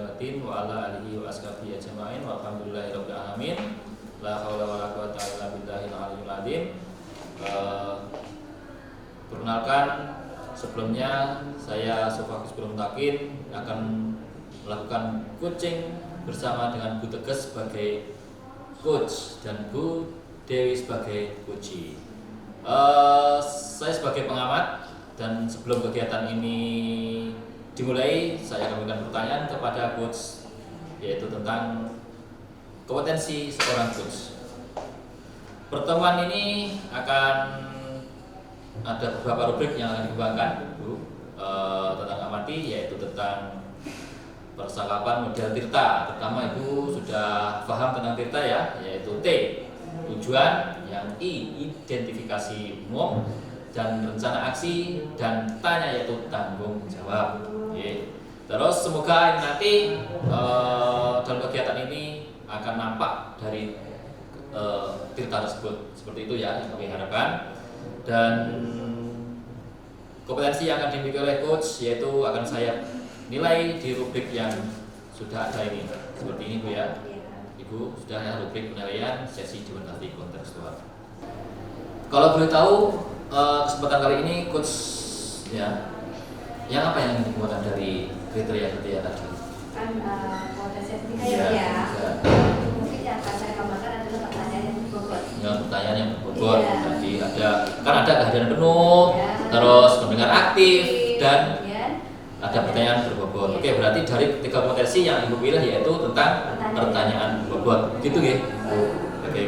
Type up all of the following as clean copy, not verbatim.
Muhammadin wa ala alihi wa ashabihi ajma'in walhamdulillahirabbil alamin. La haula wala quwata illa billahil aliyyil azim. Perkenalkan, sebelumnya saya Sofakus Mutakin akan melakukan coaching bersama dengan Bu Teges sebagai coach dan Bu Dewi sebagai coach. Saya sebagai pengamat, dan sebelum kegiatan ini dimulai, saya akan memberikan pertanyaan kepada coach, yaitu tentang kompetensi seorang coach. Pertemuan ini akan ada beberapa rubrik yang akan dikembangkan, Bu, tentang amati, yaitu tentang percakapan model Tirta. Pertama, Ibu sudah paham tentang Tirta ya, yaitu T, tujuan, yang I, identifikasi umum, dan rencana aksi, dan tanya yaitu tanggung jawab. Oke. Terus semoga ini nanti dalam kegiatan ini akan nampak dari Tirta tersebut, seperti itu ya yang kami harapkan. Dan kompetensi yang akan dimiliki oleh coach yaitu akan saya nilai di rubrik yang sudah ada ini, seperti ini Bu ya. Ibu sudah ya rubrik penilaian sesi dokumentasi kontekstual. Kalau boleh tahu, kesempatan kali ini coach ya, yang apa yang dikeluarkan dari kriteria tadi? Kan kompetensi etika ya. Mungkin yang akan saya kembangkan adalah pertanyaan yang berbobot. Ya, pertanyaan yang berbobot. Tadi ada kehadiran penuh, terus mendengar aktif, dan ada pertanyaan berbobot. Oke, berarti dari tiga kompetensi yang Ibu pilih yaitu tentang pertanyaan berbobot. Gitu ya, oke,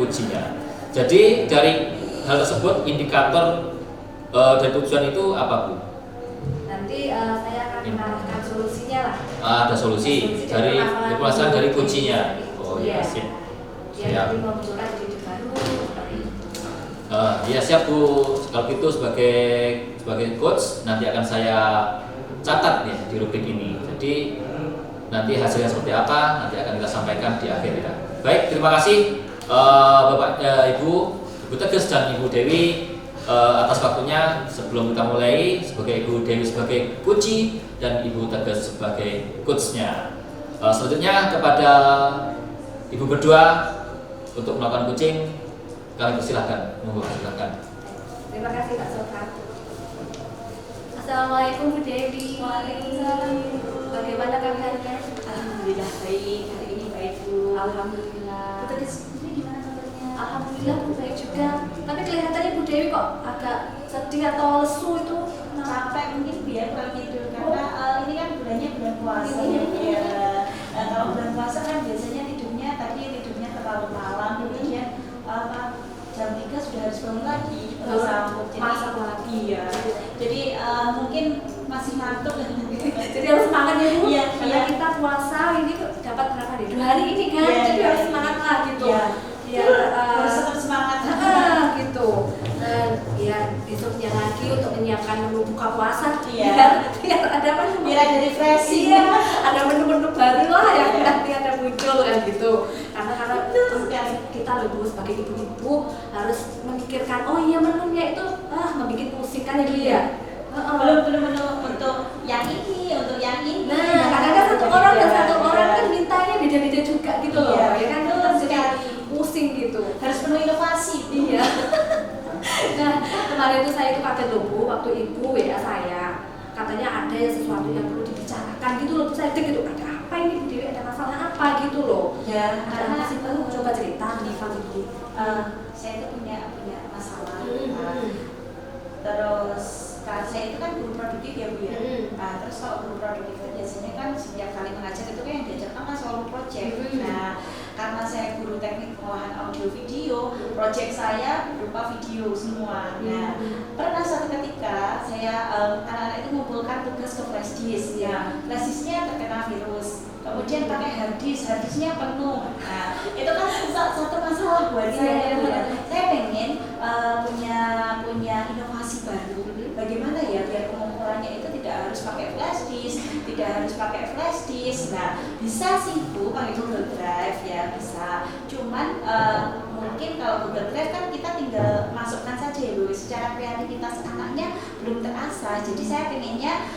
kuncinya. Jadi dari hal tersebut indikator dan tujuan itu apa, Bu? Nanti saya akan menarikkan solusinya lah. Ada solusi dari permasalahan dari kuncinya. Oh iya, sip. Ya, nanti memunculkan ide baru. Ya siap Bu. Kalau gitu sebagai coach nanti akan saya catat ya di rubrik ini. Jadi nanti hasilnya seperti apa nanti akan kita sampaikan di akhir ya. Baik, terima kasih Bapak Ibu Teges dan Ibu Dewi atas waktunya. Sebelum kita mulai, sebagai Ibu Dewi sebagai coach dan Ibu Teges sebagai coachnya. Selanjutnya kepada Ibu berdua untuk melakukan coaching, kami persilahkan. Mohon silakan. Terima kasih Pak Sofa. Assalamualaikum Bu Dewi. Waalaikumsalam. Bagaimana kabarnya? Alhamdulillah baik, hari ini baik Bu. Alhamdulillah. Bu Teges sendiri gimana kabarnya? Alhamdulillah Bu baik juga. Tapi kelihatannya Bu Dewi kok agak sedih atau lesu itu. Capek mungkin biar kurang tidur karena ini kan bulannya bulan puasa. Ya. Kalau bulan puasa kan biasanya tidurnya terlalu malam, kemudian jam 3 sudah harus bangun lagi sambung. Jadi masak lagi ya. Jadi mungkin masih ngantuk. Jadi harus semangat ya Bu. Iya, Karena kita puasa ini dapat berapa hari? 2 hari ini kan. Iya, Jadi iya. harus semangat lah gitu. Iya. Biar Harus tetap semangat. gitu. Biar besoknya lagi untuk menyiapkan menu buka puasa. Iya. Biar ada apa? Biar ada refreshing. Iya, ada menu-menu baru lah yang nanti ada muncul kan gitu. Karena kita loh sebagai ibu-ibu harus memikirkan, oh iya menunya itu membuat pusing kan ya Bu ya. Belum menu untuk yang ini, untuk yang ini. Nah, kadang-kadang satu orang dan satu orang kan mintanya beda-beda juga gitu loh. Iya, Ya kan betul kita jadi sekali. pusing gitu. Harus penuh inovasi. Iya. Nah, kemarin itu saya itu kaget loh Bu, waktu Ibu WA saya. Katanya ada sesuatu yang perlu dibicarakan gitu loh. Saya cek gitu, ada apa ini Bu Dewi, ada masalah apa gitu loh. Ya, Ada apa sih Bu? Coba cerita nih Pak Ibu. saya itu punya masalah. Terus kan saya itu kan guru produktif ya Bu ya. Nah, terus kalau guru produktif itu biasanya kan setiap kali mengajar itu kan yang diajarkan kan selalu project. Nah, karena saya guru teknik pengolahan audio video, project saya berupa video semua. Nah, pernah suatu ketika saya anak-anak itu mengumpulkan tugas ke flash disk. Ya, flash disknya terkena virus. Kemudian pakai hard disknya penuh. Nah, itu kan satu masalah buat saya. Saya pengen punya inovasi baru. Bagaimana ya biar pengumpulannya itu tidak harus pakai flash disk. Nah, bisa sih Bu pakai Google Drive ya bisa. Cuman mungkin kalau Google Drive kan kita tinggal masukkan saja ya Bu. Secara kreativitas anaknya belum terasa. Jadi saya pengennya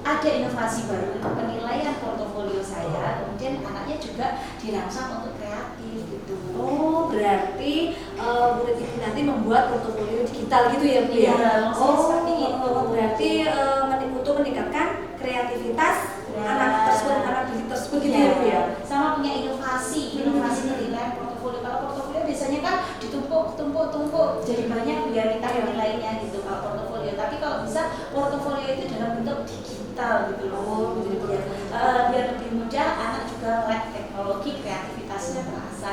ada inovasi baru untuk penilaian portofolio saya, kemudian anaknya juga dirangsang untuk kreatif gitu. Oh, berarti murid ibu nanti membuat portofolio digital gitu ya Bu ya? Iya, maksudnya seperti itu. Berarti untuk meningkatkan kreativitas anak didik tersebut gitu ya Bu ya? Sama punya inovasi penilaian portofolio. Kalau portofolio biasanya kan ditumpuk jadi banyak biar kita nilainya gitu kalau portofolio. Tapi kalau bisa portofolio itu dalam bentuk digital gitu loh. Biar lebih mudah anak juga melek teknologi, kreativitasnya terasa.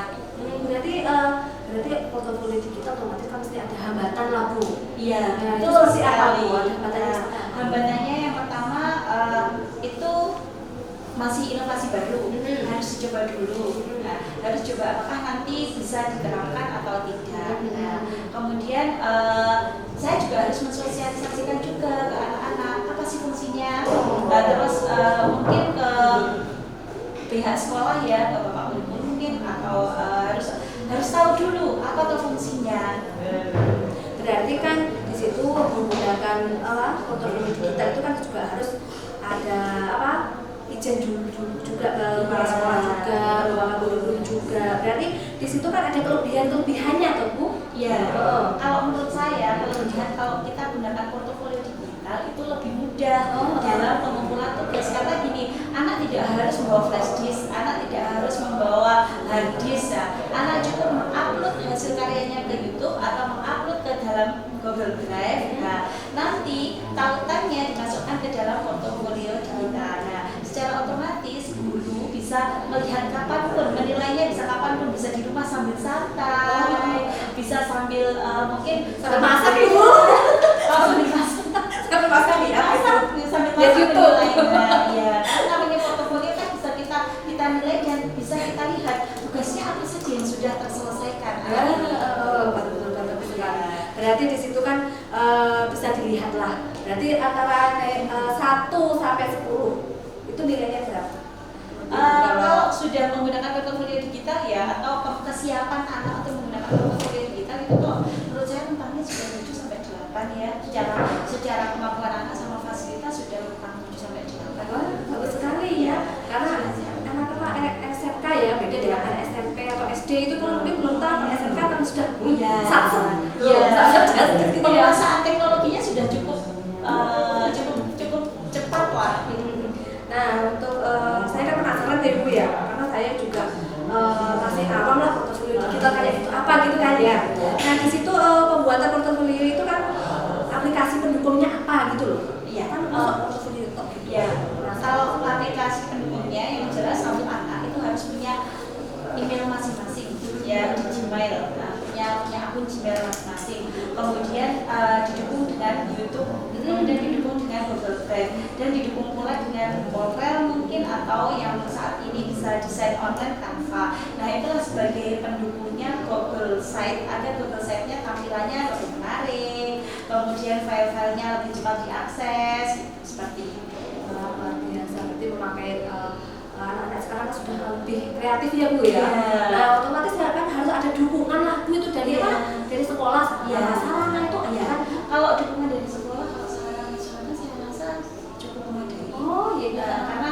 Berarti portofolio digital otomatis kan mesti ada hambatan lah Bu. Iya, Nah, itu seperti apa sekali. Bu? Ada hambatannya Nah, seperti apa? hambatannya yang pertama itu masih inovasi baru, harus dicoba dulu. Nah, harus coba apakah nanti bisa diterapkan atau tidak. Nah, kemudian saya juga harus mensosialisasikan juga ke anak-anak apa sih fungsinya. Nah, terus mungkin ke pihak sekolah ya, ke bapak guru mungkin atau harus tahu dulu apa tuh fungsinya. Berarti kan di situ menggunakan portofolio digital itu kan juga harus ada izin dulu juga ke kepala sekolah juga, ke bapak guru juga. Berarti di situ kan ada kelebihannya tuh Bu. Iya. Kalau menurut saya kalau kita gunakan portofolio digital itu lebih mudah dalam pengumpulan tugas karena gini, anak tidak harus membawa flash disk, anak tidak harus membawa hard disk. Anak cukup mengupload hasil karyanya ke YouTube atau mengupload ke dalam Google Drive. Nah, nanti tautannya dimasukkan ke dalam portofolio digital. Nah, secara otomatis guru bisa melihat kapanpun, menilainya bisa kapanpun, bisa di rumah sambil santai, bisa sambil mungkin Sambil masak Ibu. sambil masak, Sambil masak ya. sambil Ya, masak YouTube. menilainya. Ya, karena namanya portofolio kan bisa kita nilai dan bisa kita lihat tugasnya apa saja yang sudah terselesaikan. Betul sekali. Berarti di situ kan bisa dilihat lah. Berarti antara 1 sampai 10 itu nilainya berapa? Kalau sudah menggunakan portofolio digital ya atau kesiapan anak untuk menggunakan portofolio digital itu kok menurut saya rentangnya sudah 7 sampai 8 ya. Secara kemampuan anak sama fasilitas sudah rentang 7 sampai 8. Wah, bagus sekali ya. Karena anak SMK ya, beda dengan anak SMP atau SD itu kan mungkin belum tahu SMK kan sudah satset. Penguasaan teknologinya sudah cukup cepat lah. Nah, untuk saya kan penasaran deh Bu ya, karena saya juga masih awam lah portofolio digital kayak gitu apa gitu kan ya. Nah, di situ pembuatan portofolio itu kan aplikasi pendukungnya apa gitu loh. Iya. Kan portofolio itu gitu. Ya, kalau aplikasi pendukungnya yang jelas untuk anak itu harus punya email masing-masing ya di Gmail. Nah, punya akun Gmail masing-masing. Kemudian didukung dengan YouTube, kemudian didukung dengan Google Drive dan didukung pula dengan Corel mungkin atau yang saat ini bisa desain online Canva. Nah, itulah sebagai pendukungnya Google Site agar Google Site-nya tampilannya lebih menarik, kemudian file-filenya lebih cepat diakses seperti itu. Luar biasa, berarti memakai anak-anak sekarang sudah lebih kreatif ya Bu ya. Iya. Nah, otomatis kan harus ada dukungan lah Bu itu dari Iya. dari sekolah. Iya. Sarana itu ada kan. Kalau dukungan dari sekolah, kalau sarana saya rasa cukup memadai. Oh iya. Nah, karena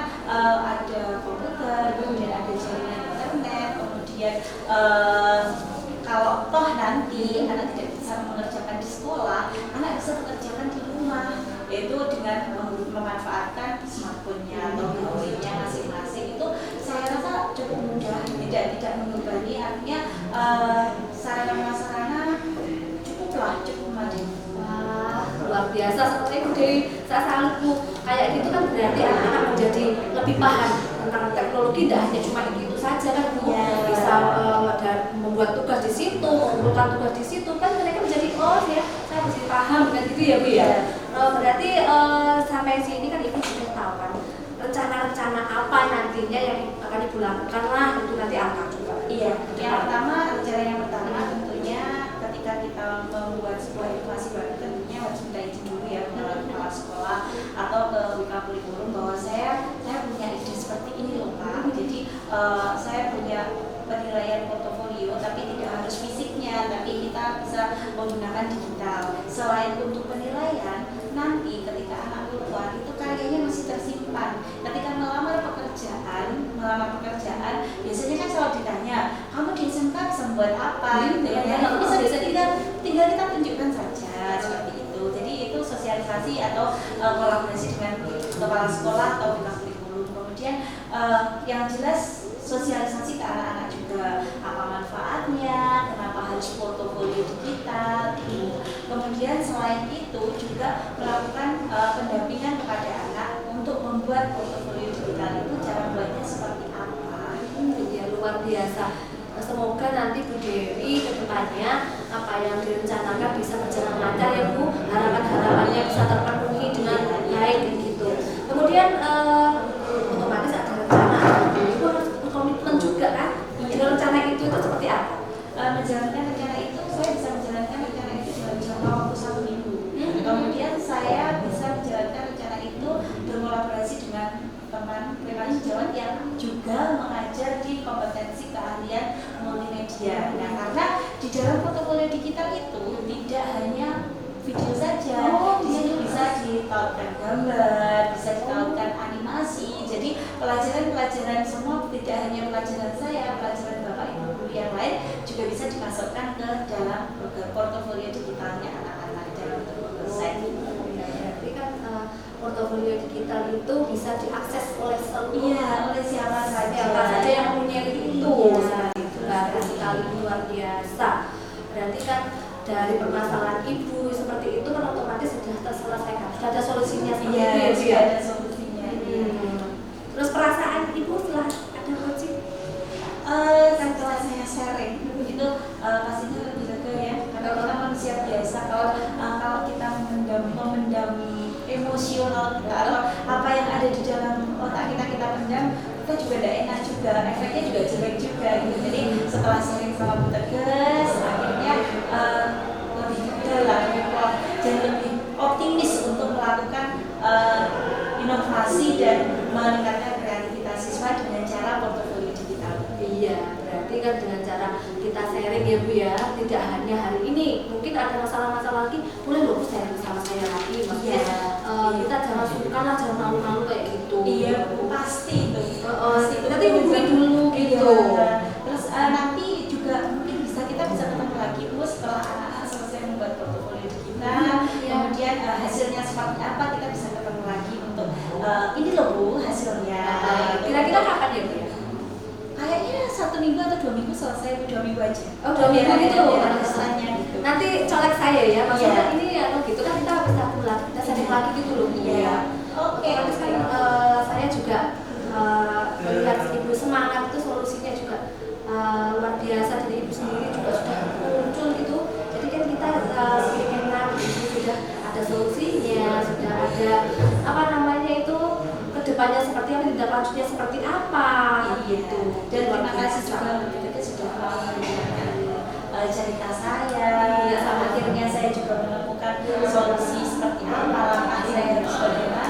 ada komputer, kemudian ada jaringan internet, kemudian kalau toh nanti anak tidak bisa mengerjakan di sekolah, anak bisa mengerjakan di rumah, yaitu dengan memanfaatkan smartphone-nya atau HP-nya masing-masing. Itu saya rasa cukup mudah, tidak membebani, artinya sarana cukup memadai. Wah, luar biasa seperti Bu Dewi. Saya salut Bu. Kayak gitu kan berarti anak-anak menjadi lebih paham tentang teknologi, tidak hanya cuma itu saja kan Bu. Iya. Bisa membuat tugas di situ, mengumpulkan tugas di situ kan mereka menjadi ya saya mesti paham kan gitu ya Bu ya. Berarti sampai sini kan Ibu sudah tahu kan rencana-rencana apa nantinya yang akan Ibu lakukan lah itu nanti apa coba. Iya, rencana yang pertama tentunya ketika kita membuat sebuah inovasi baru tentunya harus minta izin dulu ya ke kepala sekolah atau ke Wika Kurikulum bahwa saya punya ide seperti ini loh Pak. Jadi saya punya penilaian portofolio tapi tidak harus fisiknya, tapi kita bisa menggunakan digital. Selain untuk penilaian, nanti ketika anak keluar itu karyanya masih tentang kurikulum. Kemudian yang jelas sosialisasi ke anak-anak juga, apa manfaatnya, kenapa harus portofolio digital gitu. Kemudian selain itu juga melakukan pendampingan kepada anak untuk membuat portofolio digital itu cara buatnya seperti apa. Ya luar biasa. Semoga nanti Bu Dewi ke depannya apa yang direncanakan bisa berjalan lancar ya Bu, harapan-harapannya bisa terpenuhi dengan baik gitu. Kemudian otomatis ada rencana, Ibu harus berkomitmen juga kan. Dengan rencana itu seperti apa? Menjalankan rencana itu, saya bisa menjalankan rencana itu dalam jangka waktu 1 minggu. Kemudian saya bisa menjalankan rencana itu berkolaborasi dengan teman pribadi sejawat yang juga mengajar di kompetensi keahlian multimedia. Nah, karena di dalam portofolio digital itu tidak hanya video saja, di situ bisa ditautkan gambar, bisa ditautkan animasi. Jadi pelajaran-pelajaran semua tidak hanya pelajaran saya, pelajaran bapak ibu guru yang lain juga bisa dimasukkan ke dalam portofolio digitalnya anak-anak dalam bentuk website. Berarti kan portofolio digital itu bisa diakses oleh Iya, oleh siapa saja yang punya itu. Iya. Bagus sekali, luar biasa. Berarti kan dari permasalahan ibu seperti itu kan otomatis sudah terselesaikan, sudah ada solusinya seperti Iya, itu sudah ya. ada solusinya. Terus perasaan ibu setelah ada coaching? Setelah saya sharing itu pastinya lebih lega ya, karena kita manusia biasa. Kalau kita memendam emosional kita atau apa yang ada di dalam otak kita pendam, kita juga tidak enak juga, efeknya juga jelek juga gitu. Jadi setelah sharing sama Bu Tegas, akhirnya lebih dalam, lebih kuat dan lebih optimis untuk melakukan inovasi dan meningkatkan kreativitas siswa dengan cara portofolio digital. Iya, berarti kan dengan cara kita sharing ya Bu ya, tidak hanya hari ini, mungkin ada masalah-masalah lagi, boleh loh sharing sama saya lagi. Maksudnya kita jangan sungkan lah, jangan malu-malu kayak gitu. Iya, pasti itu. Pasti nanti hubungi dulu gitu. Terus nanti juga mungkin kita bisa ketemu lagi Bu setelah anak-anak selesai membuat portofolio digital. Kemudian hasilnya seperti apa, kita bisa ketemu lagi untuk ini loh Bu hasilnya. Kira-kira kapan ya Bu ya? Kayaknya 1 minggu atau 2 minggu selesai, 2 minggu aja. Oh, 2 minggu gitu. Ada kesannya gitu. Nanti colek saya ya, maksudnya Iya. ini ya gitu kan kita habis satu lagi, kita sharing lagi gitu loh Bu. Iya. Oke. Terus kan saya juga melihat ibu semangat itu solusinya juga luar biasa dari ibu sendiri juga sudah muncul gitu. Jadi kan kita lebih enak, ibu sudah ada solusinya, sudah ada apa namanya itu kedepannya seperti apa, tindak lanjutnya seperti apa gitu. Dan terima kasih juga kita sudah mau mendengarkan cerita saya. Iya, sama. Akhirnya saya juga menemukan solusi seperti apa, langkah saya harus bagaimana.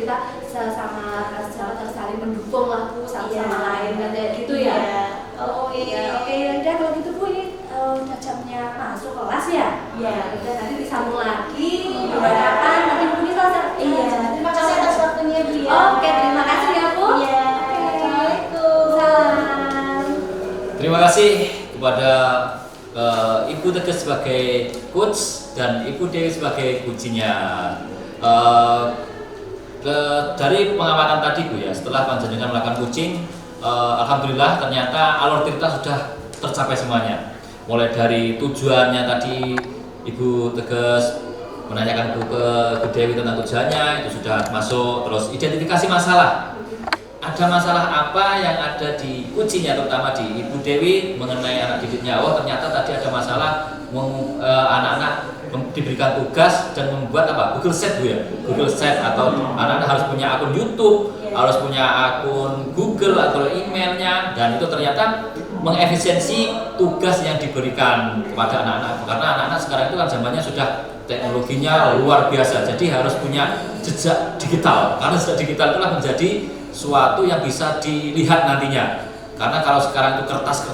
Kita sama harus saling mendukung lah Bu, satu Iya. sama lain dan kayak gitu ya. Oke. Oke, udah kalau gitu Bu, ini udah jamnya masuk kelas ya. Iya. Udah nanti disambung lagi kapan nanti Bu ini selesai. Iya. Terima kasih atas waktunya Bu ya. Oke, terima kasih ya Bu. Iya. Oke. Assalamualaikum. Salam. Terima kasih kepada Ibu Tegas sebagai coach dan Ibu Dewi sebagai kuncinya. Dari pengamatan tadi Bu ya, setelah panjenengan melakukan coaching, alhamdulillah ternyata alur cerita sudah tercapai semuanya. Mulai dari tujuannya tadi Ibu Tegas menanyakan Bu Dewi tentang tujuannya, itu sudah masuk. Terus identifikasi masalah. Ada masalah apa yang ada di kuncinya, terutama di Ibu Dewi mengenai anak didiknya. Oh ternyata tadi ada masalah anak-anak diberikan tugas dan membuat apa? Google Sheet Bu ya, Google Sheet, atau anak-anak harus punya akun YouTube, harus punya akun Google atau emailnya, dan itu ternyata mengefisiensi tugas yang diberikan kepada anak-anak. Karena anak-anak sekarang itu kan zamannya sudah teknologinya luar biasa, jadi harus punya jejak digital. Karena jejak digital itulah menjadi suatu yang bisa dilihat nantinya. Karena kalau sekarang itu kertas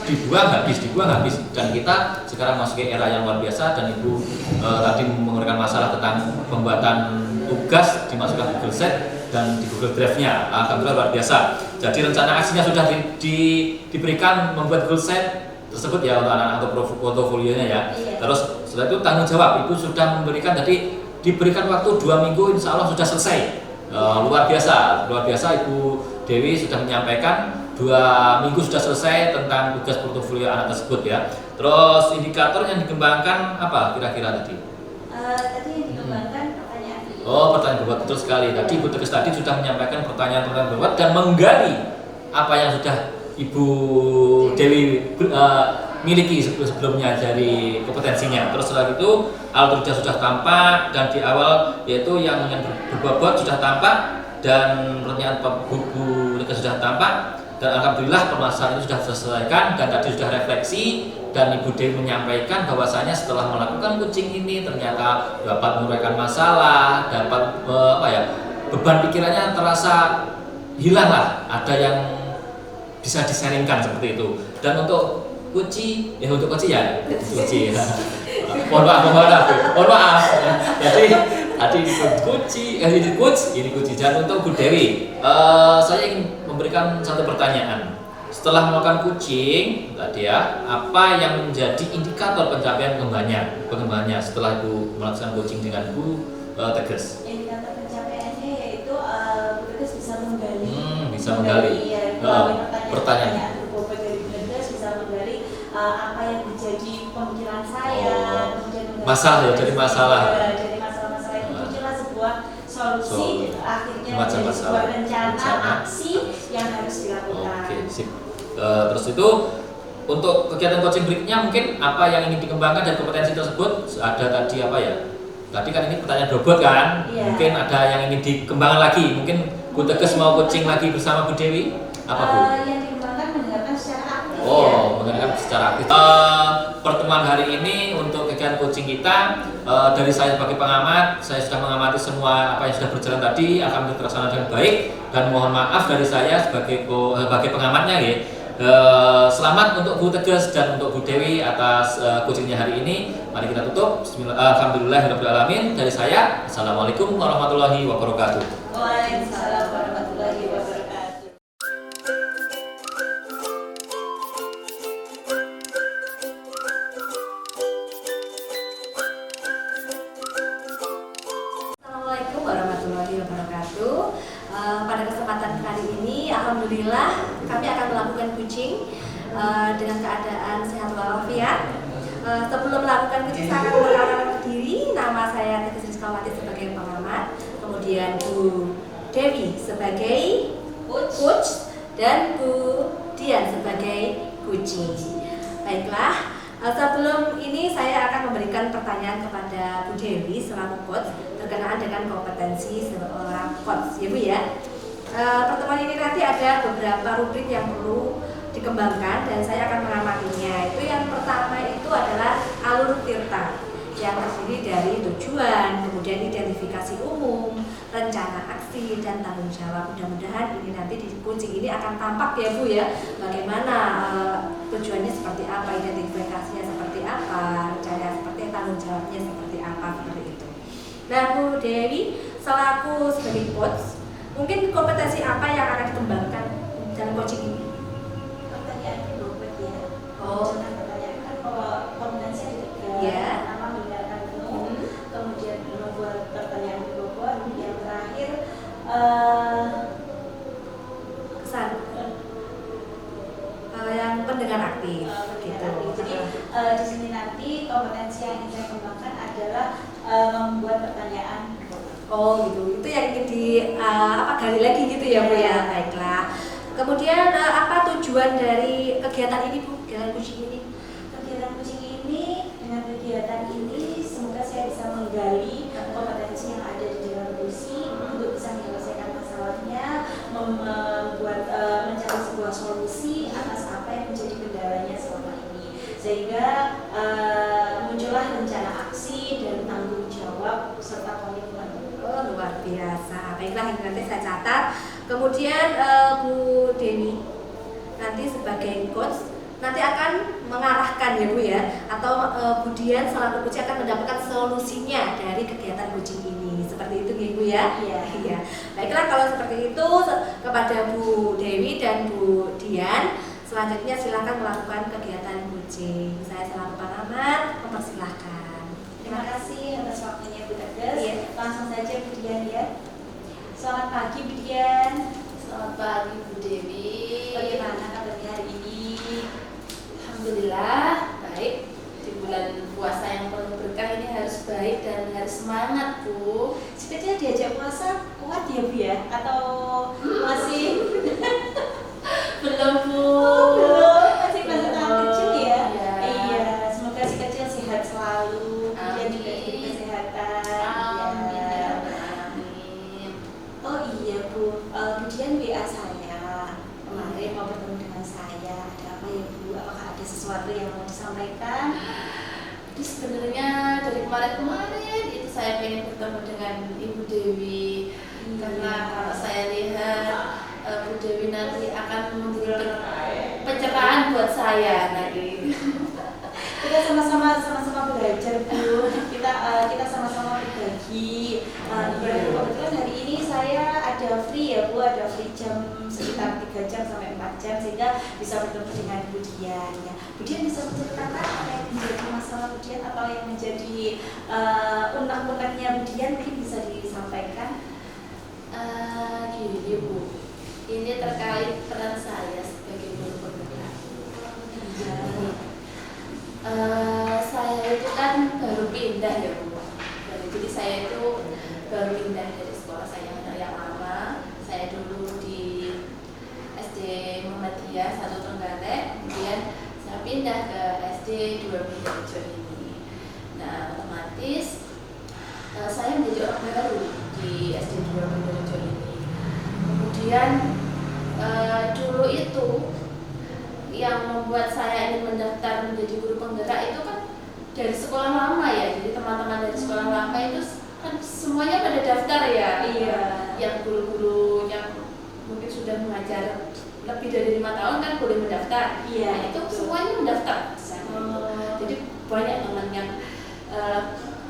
dibuang habis, dan kita sekarang masuk ke era yang luar biasa. Dan Ibu tadi mengemukakan masalah tentang pembuatan tugas dimasukkan Google Sheet dan di Google Drive-nya, alhamdulillah luar biasa. Jadi rencana aksinya sudah diberikan membuat Google Sheet tersebut ya untuk anak-anak untuk portofolionya ya. Terus setelah itu tanggung jawab Ibu sudah memberikan, jadi diberikan waktu 2 minggu, insya Allah sudah selesai. luar biasa Ibu Dewi sudah menyampaikan 2 minggu sudah selesai tentang tugas portofolio anak tersebut ya. Terus indikator yang dikembangkan apa kira-kira tadi? Tadi yang dikembangkan pertanyaan. Oh, pertanyaan bobot, betul sekali. Tadi Ibu Tegas tadi sudah menyampaikan pertanyaan bobot dan menggali apa yang sudah Ibu Dewi miliki sebelumnya dari kompetensinya. Terus setelah itu alat kerja sudah tampak dan di awal yaitu yang berbobot sudah tampak dan pertanyaan Bu Tegas sudah tampak dan alhamdulillah permasalahan itu sudah terselesaikan dan tadi sudah refleksi dan Ibu Dewi menyampaikan bahwasanya setelah melakukan coaching ini ternyata dapat menguraikan masalah, dapat beban pikirannya terasa hilang lah, ada yang bisa disaringkan seperti itu. Dan untuk kunci ya mohon maaf jadi tadi ini kunci dan untuk Bu Dewi saya ingin memberikan satu pertanyaan. Setelah melakukan coaching tadi ya, apa yang menjadi indikator pencapaian pengembangannya setelah Bu melakukan coaching dengan Bu Tegas? Indikator pencapaiannya yaitu Bu Tegas bisa menggali pertanyaan berbobot dari Bu Tegas, bisa menggali apa yang menjadi pemikiran saya, kemudian masalah dari masalah-masalah itu muncullah sebuah solusi, akhirnya menjadi sebuah rencana aksi yang harus dilakukan. Oke, sip. Terus itu untuk kegiatan coaching berikutnya mungkin apa yang ingin dikembangkan dan kompetensi tersebut ada tadi apa ya? Tadi kan ini pertanyaan bobot kan? Iya. Mungkin ada yang ingin dikembangkan lagi. Mungkin Bu Tegas mau coaching lagi bersama Bu Dewi? Apa Bu? Yang dikembangkan mendengarkan secara aktif. Mendengarkan secara aktif. Pertemuan hari ini untuk kegiatan coaching kita dari saya sebagai pengamat, saya sudah mengamati semua apa yang sudah berjalan tadi, akan terlaksana dengan baik dan mohon maaf dari saya sebagai pengamatnya ya. Selamat untuk Bu Tegas dan untuk Bu Dewi atas coachingnya hari ini. Mari kita tutup. Alhamdulillahirobbilalamin. Dari saya, assalamualaikum warahmatullahi wabarakatuh. Waalaikumsalam warahmatullahi wabarakatuh. Assalamualaikum warahmatullahi wabarakatuh. Pada kesempatan kali ini, alhamdulillah kami akan melakukan coaching dengan keadaan sehat walafiat. Sebelum melakukan coaching, saya akan memperkenalkan diri. Nama saya Tegas Rizkawati sebagai pengamat, kemudian Bu Dewi sebagai coach dan Bu Dian sebagai coaching. Baiklah, sebelum ini saya akan memberikan pertanyaan kepada Bu Dewi selaku coach berkenaan dengan kompetensi seorang coach, ya Bu ya. Pertemuan ini nanti ada beberapa rubrik yang perlu dikembangkan dan saya akan mengamatinya. Itu yang pertama itu adalah alur tirta yang terdiri dari tujuan, kemudian identifikasi umum, rencana aksi dan tanggung jawab. Mudah-mudahan ini nanti di coaching ini akan tampak ya Bu ya, bagaimana tujuannya seperti apa, identifikasinya seperti apa, rencana seperti tanggung jawabnya seperti apa, seperti itu. Nah Bu Dewi selaku sebagai coach, mungkin kompetensi apa yang akan dikembangkan dalam coaching ini? Pertanyaan bobot ya. Jangan pertanyakan kompetensi ada 3. Ya. Pertama mendengarkan penuh, kemudian membuat pertanyaan bobot, yang terakhir Kesan yang pendengar aktif gitu. Jadi di sini nanti kompetensi yang ingin saya kembangkan adalah membuat pertanyaan. Oh gitu, itu yang ingin gali lagi gitu ya Bu ya. Baiklah. Kemudian apa tujuan dari kegiatan ini Bu, kegiatan coaching ini? Kegiatan coaching ini, dengan kegiatan ini semoga saya bisa menggali kompetensi yang ada di dalam kursi untuk bisa menyelesaikan masalahnya, mencari sebuah solusi atas apa yang menjadi kendalanya selama ini, sehingga muncullah rencana aksi dan tanggung jawab serta komitmen. Oh luar biasa. Baiklah, ini nanti saya catat. Kemudian Bu Dewi nanti sebagai coach nanti akan mengarahkan ya Bu ya, atau Bu Dian selaku coach akan mendapatkan solusinya dari kegiatan coaching ini. Seperti itu ya Bu ya? Iya. Baiklah, kalau seperti itu kepada Bu Dewi dan Bu Dian, selanjutnya silakan melakukan kegiatan coaching. Saya selaku pengamat mempersilahkan. Terima kasih atas waktunya Bu Tegas. Iya. Langsung saja Bu Dian ya. Selamat pagi Bu Dian. Selamat pagi Bu Dewi. Bagaimana kabarnya hari ini? Alhamdulillah baik. Di bulan puasa yang penuh berkah ini harus baik dan harus semangat Bu. Si kecil diajak puasa kuat ya Bu ya? Atau masih? Belum Bu. Oh, belum. Masih tahap kecil ya? Iya. Iya. Semoga si kecil sehat selalu. Dan juga Amin. diberi kesehatan. Amin. Ya. Ya Rabbal Alamin. Oh iya Bu, kemudian WA saya kemarin mau bertemu dengan saya. Ada apa ya Bu? Apakah ada sesuatu yang mau disampaikan? Jadi sebenarnya dari kemarin itu saya pengen bertemu dengan Ibu Dewi karena kalau saya lihat Bu Dewi nanti akan menjadi pencerahan buat saya nanti. Kita sama-sama belajar Bu. Kita sama-sama berbagi. Kebetulan hari ini saya ada free ya Bu, ada free jam sekitar 3 jam sampai 4 jam sehingga bisa bertemu dengan Bu Dian ya. Bu Dian bisa menceritakan apa yang menjadi masalah Bu Dian atau yang menjadi unek-uneknya Bu Dian mungkin bisa disampaikan. Gini Bu, ini terkait peran saya sebagai guru penggerak. Iya. Saya itu kan baru pindah ya Bu. Jadi saya itu baru pindah dari sekolah saya yang lama. Saya dulu di SD Muhammadiyah 1 Trenggalek, kemudian saya pindah ke SD 2 Bintaro ini. Nah, otomatis saya menjadi orang baru di SD 2 Bintaro ini. Kemudian dulu itu yang membuat saya ingin mendaftar menjadi guru penggerak itu kan dari sekolah lama ya. Jadi teman-teman dari sekolah lama itu kan semuanya pada daftar ya. Iya. Yang guru-guru yang mungkin sudah mengajar lebih dari 5 tahun kan boleh mendaftar. Iya. Nah, itu semuanya mendaftar. Jadi banyak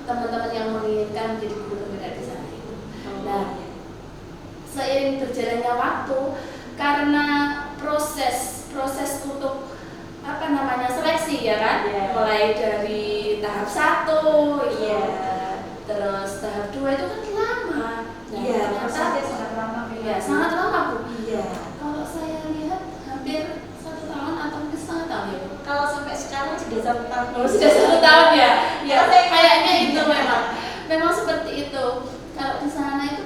teman-teman yang menginginkan menjadi guru penggerak di sana itu. Nah, seiring berjalannya waktu karena proses untuk seleksi ya kan, mulai dari tahap 1 Iya. terus tahap 2 itu kan lama. Nah, Iya, ternyata prosesnya sangat lama. ya sangat lama Bu. Iya. Kalau saya lihat hampir 1 tahun atau mungkin setengah tahun ya Bu. Kalau sampai sekarang sudah 1 tahun. Oh, sudah 1 tahun ya. Ya Kalau kayaknya itu memang seperti itu. Kalau di sana itu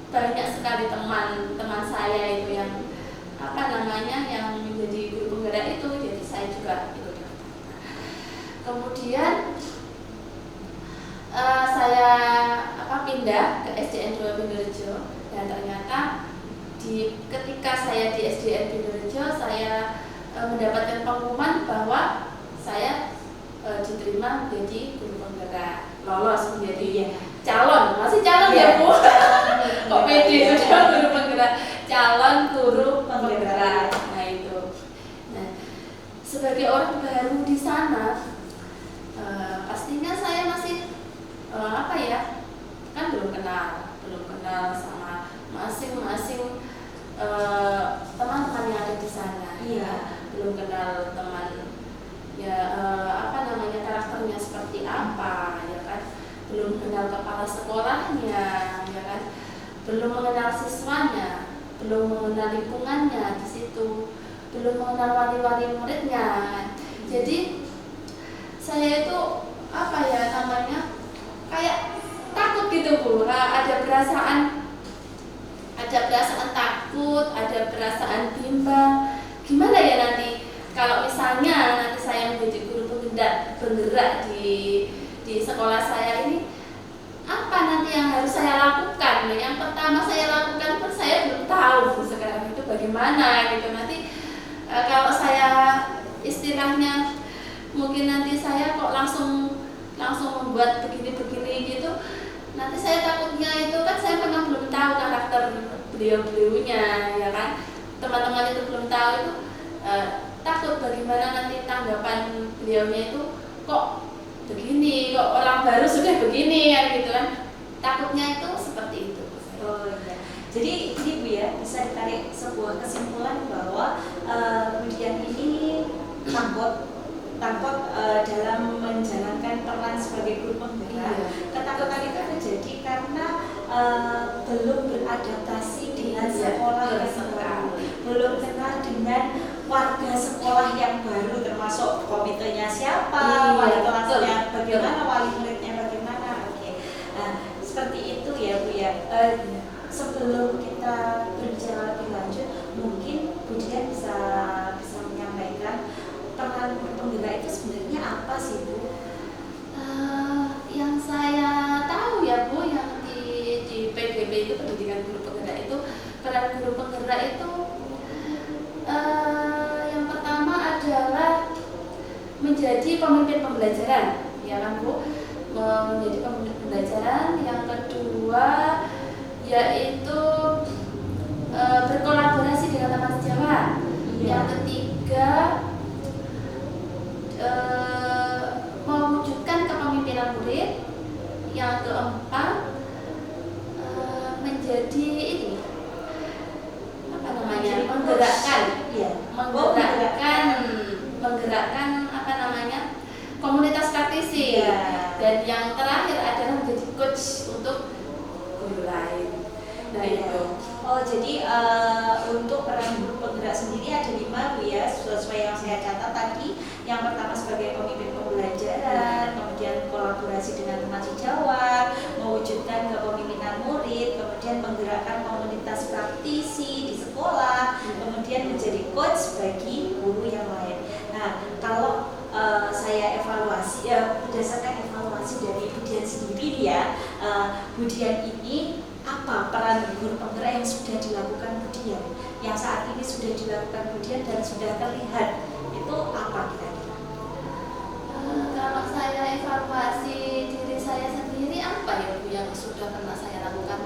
banyak sekali teman saya itu yang yang menjadi guru penggerak itu, jadi saya juga ikut. Kemudian saya pindah ke SDN 2 Bintaro dan ternyata ketika saya di SDN Bintaro saya mendapatkan pengumuman bahwa saya diterima menjadi guru penggerak, lolos menjadi calon, masih calon ya Bu. Kok pede sudah guru penggerak, calon guru penggerak. Nah itu. Nah, sebagai orang baru di sana, pastinya saya masih kan belum kenal sama masing-masing teman-teman yang ada di sana. Iya. Belum kenal teman ya karakternya seperti apa ya kan, belum kenal kepala sekolahnya ya kan, belum mengenal siswanya, belum mengenal lingkungannya di situ, belum mengenal wali-wali muridnya. Jadi saya itu kayak takut gitu Bu, ada perasaan takut, ada perasaan bimbang. Gimana ya nanti kalau misalnya nanti saya menjadi guru penggerak di sekolah saya ini, apa nanti yang harus saya lakukan? Yang pertama saya lakukan pun saya belum tahu sekarang itu bagaimana gitu. Nanti kalau saya istilahnya mungkin nanti saya kok langsung membuat begini gitu, nanti saya takutnya itu kan saya memang belum tahu karakter beliau-beliaunya ya kan, teman-teman itu belum tahu itu, takut bagaimana nanti tanggapan beliaunya itu, kok begini, kok orang baru sudah begini kan gitu kan, takutnya itu seperti itu. Oh iya. Jadi ini Bu ya, bisa ditarik sebuah kesimpulan bahwa kemudian ini takut dalam menjalankan peran sebagai guru penggerak. Iya. Ketakutan itu terjadi karena belum beradaptasi dengan sekolah yang baru, belum kenal dengan warga sekolah yang baru, termasuk komitenya siapa, wali kelasnya bagaimana, wali muridnya bagaimana. Oke. Nah, seperti itu ya Bu ya. Sebelum kita berbicara lebih lanjut, mungkin Bu Dian bisa menyampaikan peran guru penggerak itu sebenarnya apa sih Bu? Yang saya tahu ya Bu, yang di PGB itu, pendidikan guru penggerak itu, peran guru penggerak itu yang pertama adalah menjadi pemimpin pembelajaran, ya kan Bu, menjadi pemimpin pembelajaran. Yang kedua yaitu berkolaborasi dengan teman sejawat. Yang ketiga mewujudkan kepemimpinan murid. Yang keempat menjadi ini apa namanya, menggerakkan apa namanya, komunitas praktisi. Dan yang terakhir adalah menjadi coach untuk guru lain. Nah itu. Oh, jadi untuk peran guru penggerak sendiri ada 5 Bu ya, sesuai yang saya catat tadi. Yang pertama sebagai pemimpin pembelajaran, kemudian kolaborasi dengan teman sejawat, mewujudkan kepemimpinan murid, kemudian menggerakkan komunitas praktisi di sekolah, kemudian menjadi coach bagi guru yang lain. Nah, kalau saya evaluasi berdasarkan evaluasi dari Bu Dian sendiri ya, Bu Dian ini apa peran guru penggerak yang sudah dilakukan Bu Dian, yang saat ini sudah dilakukan Bu Dian dan sudah terlihat, itu apa kira-kira? Kalau saya evaluasi diri saya sendiri, apa ya Bu yang sudah pernah saya lakukan?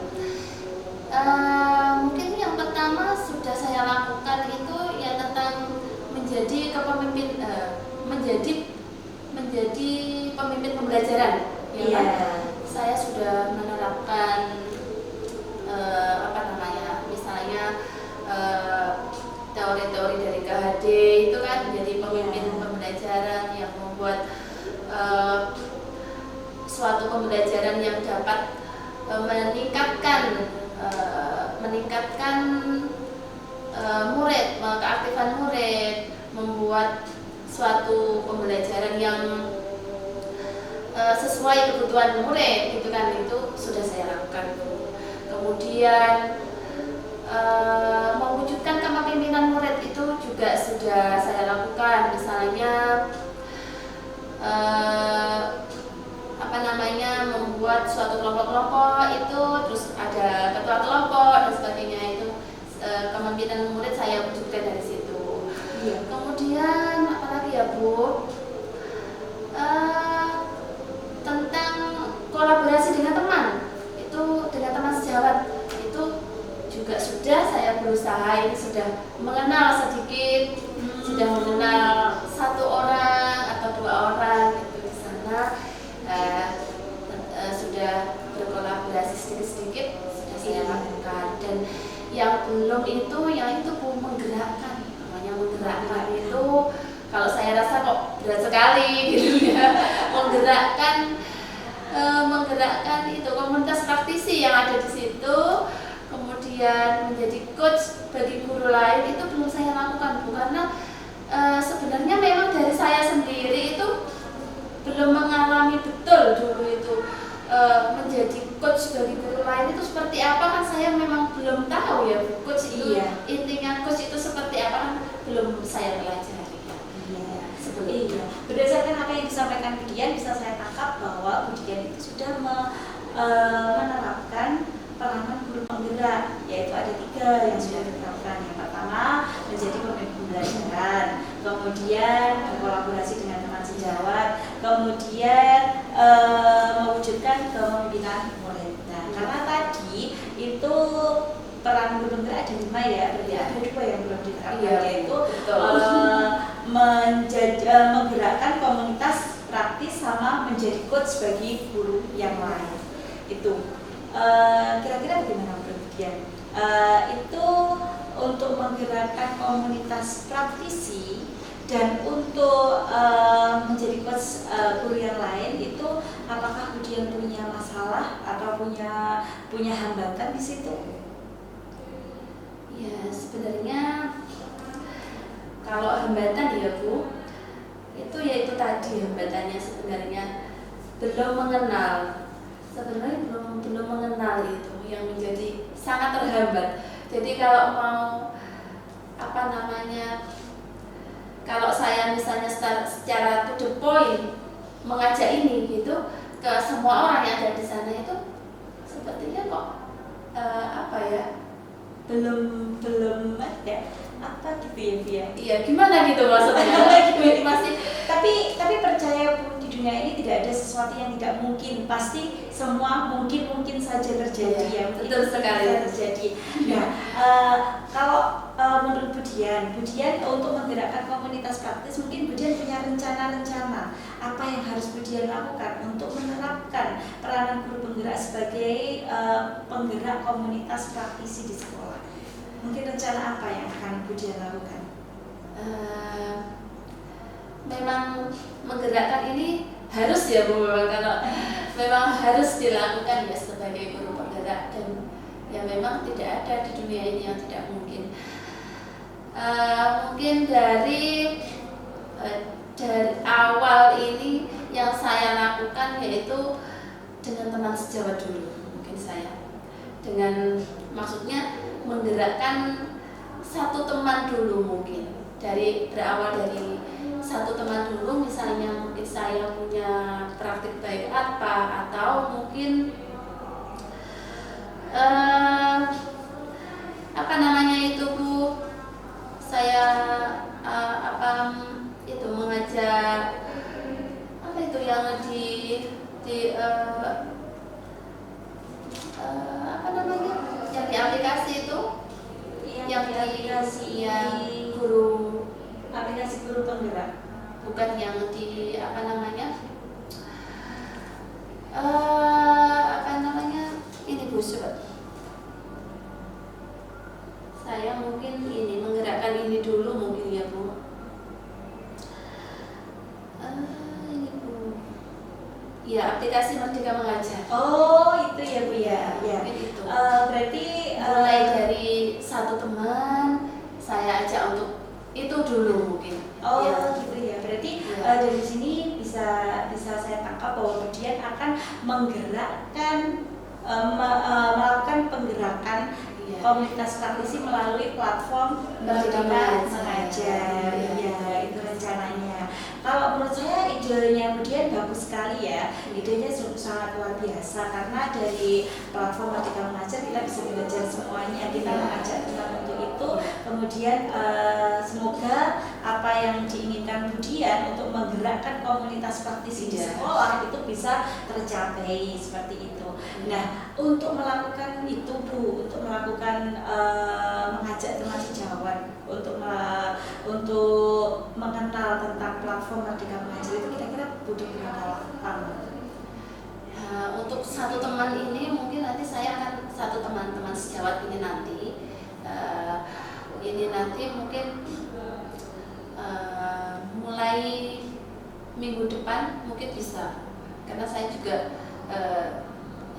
Mungkin yang pertama sudah saya lakukan itu ya tentang menjadi kepemimpin, menjadi pemimpin pembelajaran. Ya kan? Saya sudah menerapkan apa namanya, misalnya teori-teori dari KHD itu kan, menjadi pemimpin pembelajaran yang membuat suatu pembelajaran yang dapat meningkatkan murid, keaktifan murid, membuat suatu pembelajaran yang sesuai kebutuhan murid, gitu kan, itu sudah saya lakukan. Kemudian mewujudkan kepemimpinan murid itu juga sudah saya lakukan. Misalnya apa namanya, membuat suatu kelompok-kelompok itu, terus ada ketua kelompok dan sebagainya, itu kepemimpinan murid saya wujudkan dari situ. Kemudian apalagi ya Bu, tentang kolaborasi dengan teman, itu dengan teman sejawat itu juga sudah saya berusaha, ini sudah mengenal sedikit, sudah mengenal 1 orang atau 2 orang itu di sana, sudah berkolaborasi sedikit-sedikit sudah saya lakukan. Dan yang belum itu, yang itu Bu, menggerakkan. Namanya menggerakkan itu kalau saya rasa kok berat sekali gitu ya. Menggerakkan itu komunitas praktisi yang ada di situ, kemudian menjadi coach bagi guru lain, itu belum saya lakukan Bu, karena sebenarnya memang dari saya sendiri itu belum mengalami betul dulu itu menjadi coach bagi guru lain itu seperti apa, kan saya memang belum tahu ya coach itu. Intinya coach itu seperti apa kan belum saya pelajari. Berdasarkan apa yang disampaikan Bu Dian, bisa saya tangkap bahwa Bu Dian itu sudah menerapkan peranan guru penggerak, yaitu ada 3 yang sudah diterapkan. Yang pertama menjadi pemimpin pembelajaran, kemudian berkolaborasi dengan teman sejawat, kemudian mewujudkan kepemimpinan murid. Nah, karena tadi itu peran guru penggerak ada 5 ya, berarti ada 2 yang belum diterapkan, yaitu menggerakkan komunitas praktis sama menjadi coach bagi guru yang lain. Itu kira-kira bagaimana menurut Dian? Itu untuk menggerakkan komunitas praktisi dan untuk menjadi coach guru yang lain, itu apakah Bu Dian punya masalah atau punya hambatan di situ? Ya sebenarnya kalau hambatan ya Bu, itu ya itu tadi hambatannya sebenarnya belum mengenal, sebenarnya belum mengenal itu yang menjadi sangat terhambat. Jadi kalau mau apa namanya, kalau saya misalnya secara to the point mengajak ini gitu ke semua orang yang ada di sana, itu sepertinya kok apa ya, belum ada apa gitu ya Bu ya? iya gimana gitu maksudnya. Masih tapi percaya Bu, di dunia ini tidak ada sesuatu yang tidak mungkin, pasti semua mungkin saja terjadi ya. Betul sekali terjadi. Nah, kalau menurut Bu Dian untuk menggerakkan komunitas praktis, mungkin Bu Dian punya rencana-rencana apa yang harus Bu Dian lakukan untuk menerapkan peranan guru penggerak sebagai penggerak komunitas praktisi di sekolah. Mungkin rencana apa yang akan Bu Dian lakukan? Memang menggerakkan ini harus ya Bu, kalau memang harus dilakukan ya sebagai guru penggerak, dan ya memang tidak ada di dunia ini yang tidak mungkin. Mungkin dari awal ini yang saya lakukan yaitu dengan teman sejawat dulu, mungkin saya dengan maksudnya menggerakkan satu teman dulu, mungkin berawal dari satu teman dulu. Misalnya mungkin saya punya praktik baik apa, atau mungkin apa namanya itu Bu, saya itu mengajak apa itu yang apa namanya yang di aplikasi itu, yang di aplikasi aplikasi guru penggerak, bukan yang di apa namanya ini Bu, coba saya mungkin ini menggerakkan ini dulu mungkin ya Bu. Ini Bu, ya aplikasi Merdeka Mengajar. Oh itu ya Bu ya. Mungkin itu. Berarti mulai dari satu teman saya ajak untuk itu dulu mungkin. Gitu ya. Berarti dari sini bisa saya tangkap bahwa kemudian akan menggerakkan melakukan penggerakan komunitas praktisi melalui platform Merdeka Mengajar. Ya, itu rencananya. Kalau menurut saya idenya kemudian bagus sekali ya. Idenya sangat luar biasa, karena dari platform Merdeka Mengajar kita bisa belajar semuanya. Kita mengajak tentang untuk itu. Kemudian semoga apa yang diinginkan Bu Dian untuk menggerakkan komunitas praktisi di sekolah itu bisa tercapai seperti itu. Nah, untuk melakukan itu Bu, untuk melakukan mengajak teman sejawat untuk mengenal tentang platform Merdeka Mengajar itu kira-kira butuh berapa lama? Untuk satu teman ini mungkin nanti saya akan satu teman-teman sejawat ini nanti mungkin mulai minggu depan mungkin bisa, karena saya juga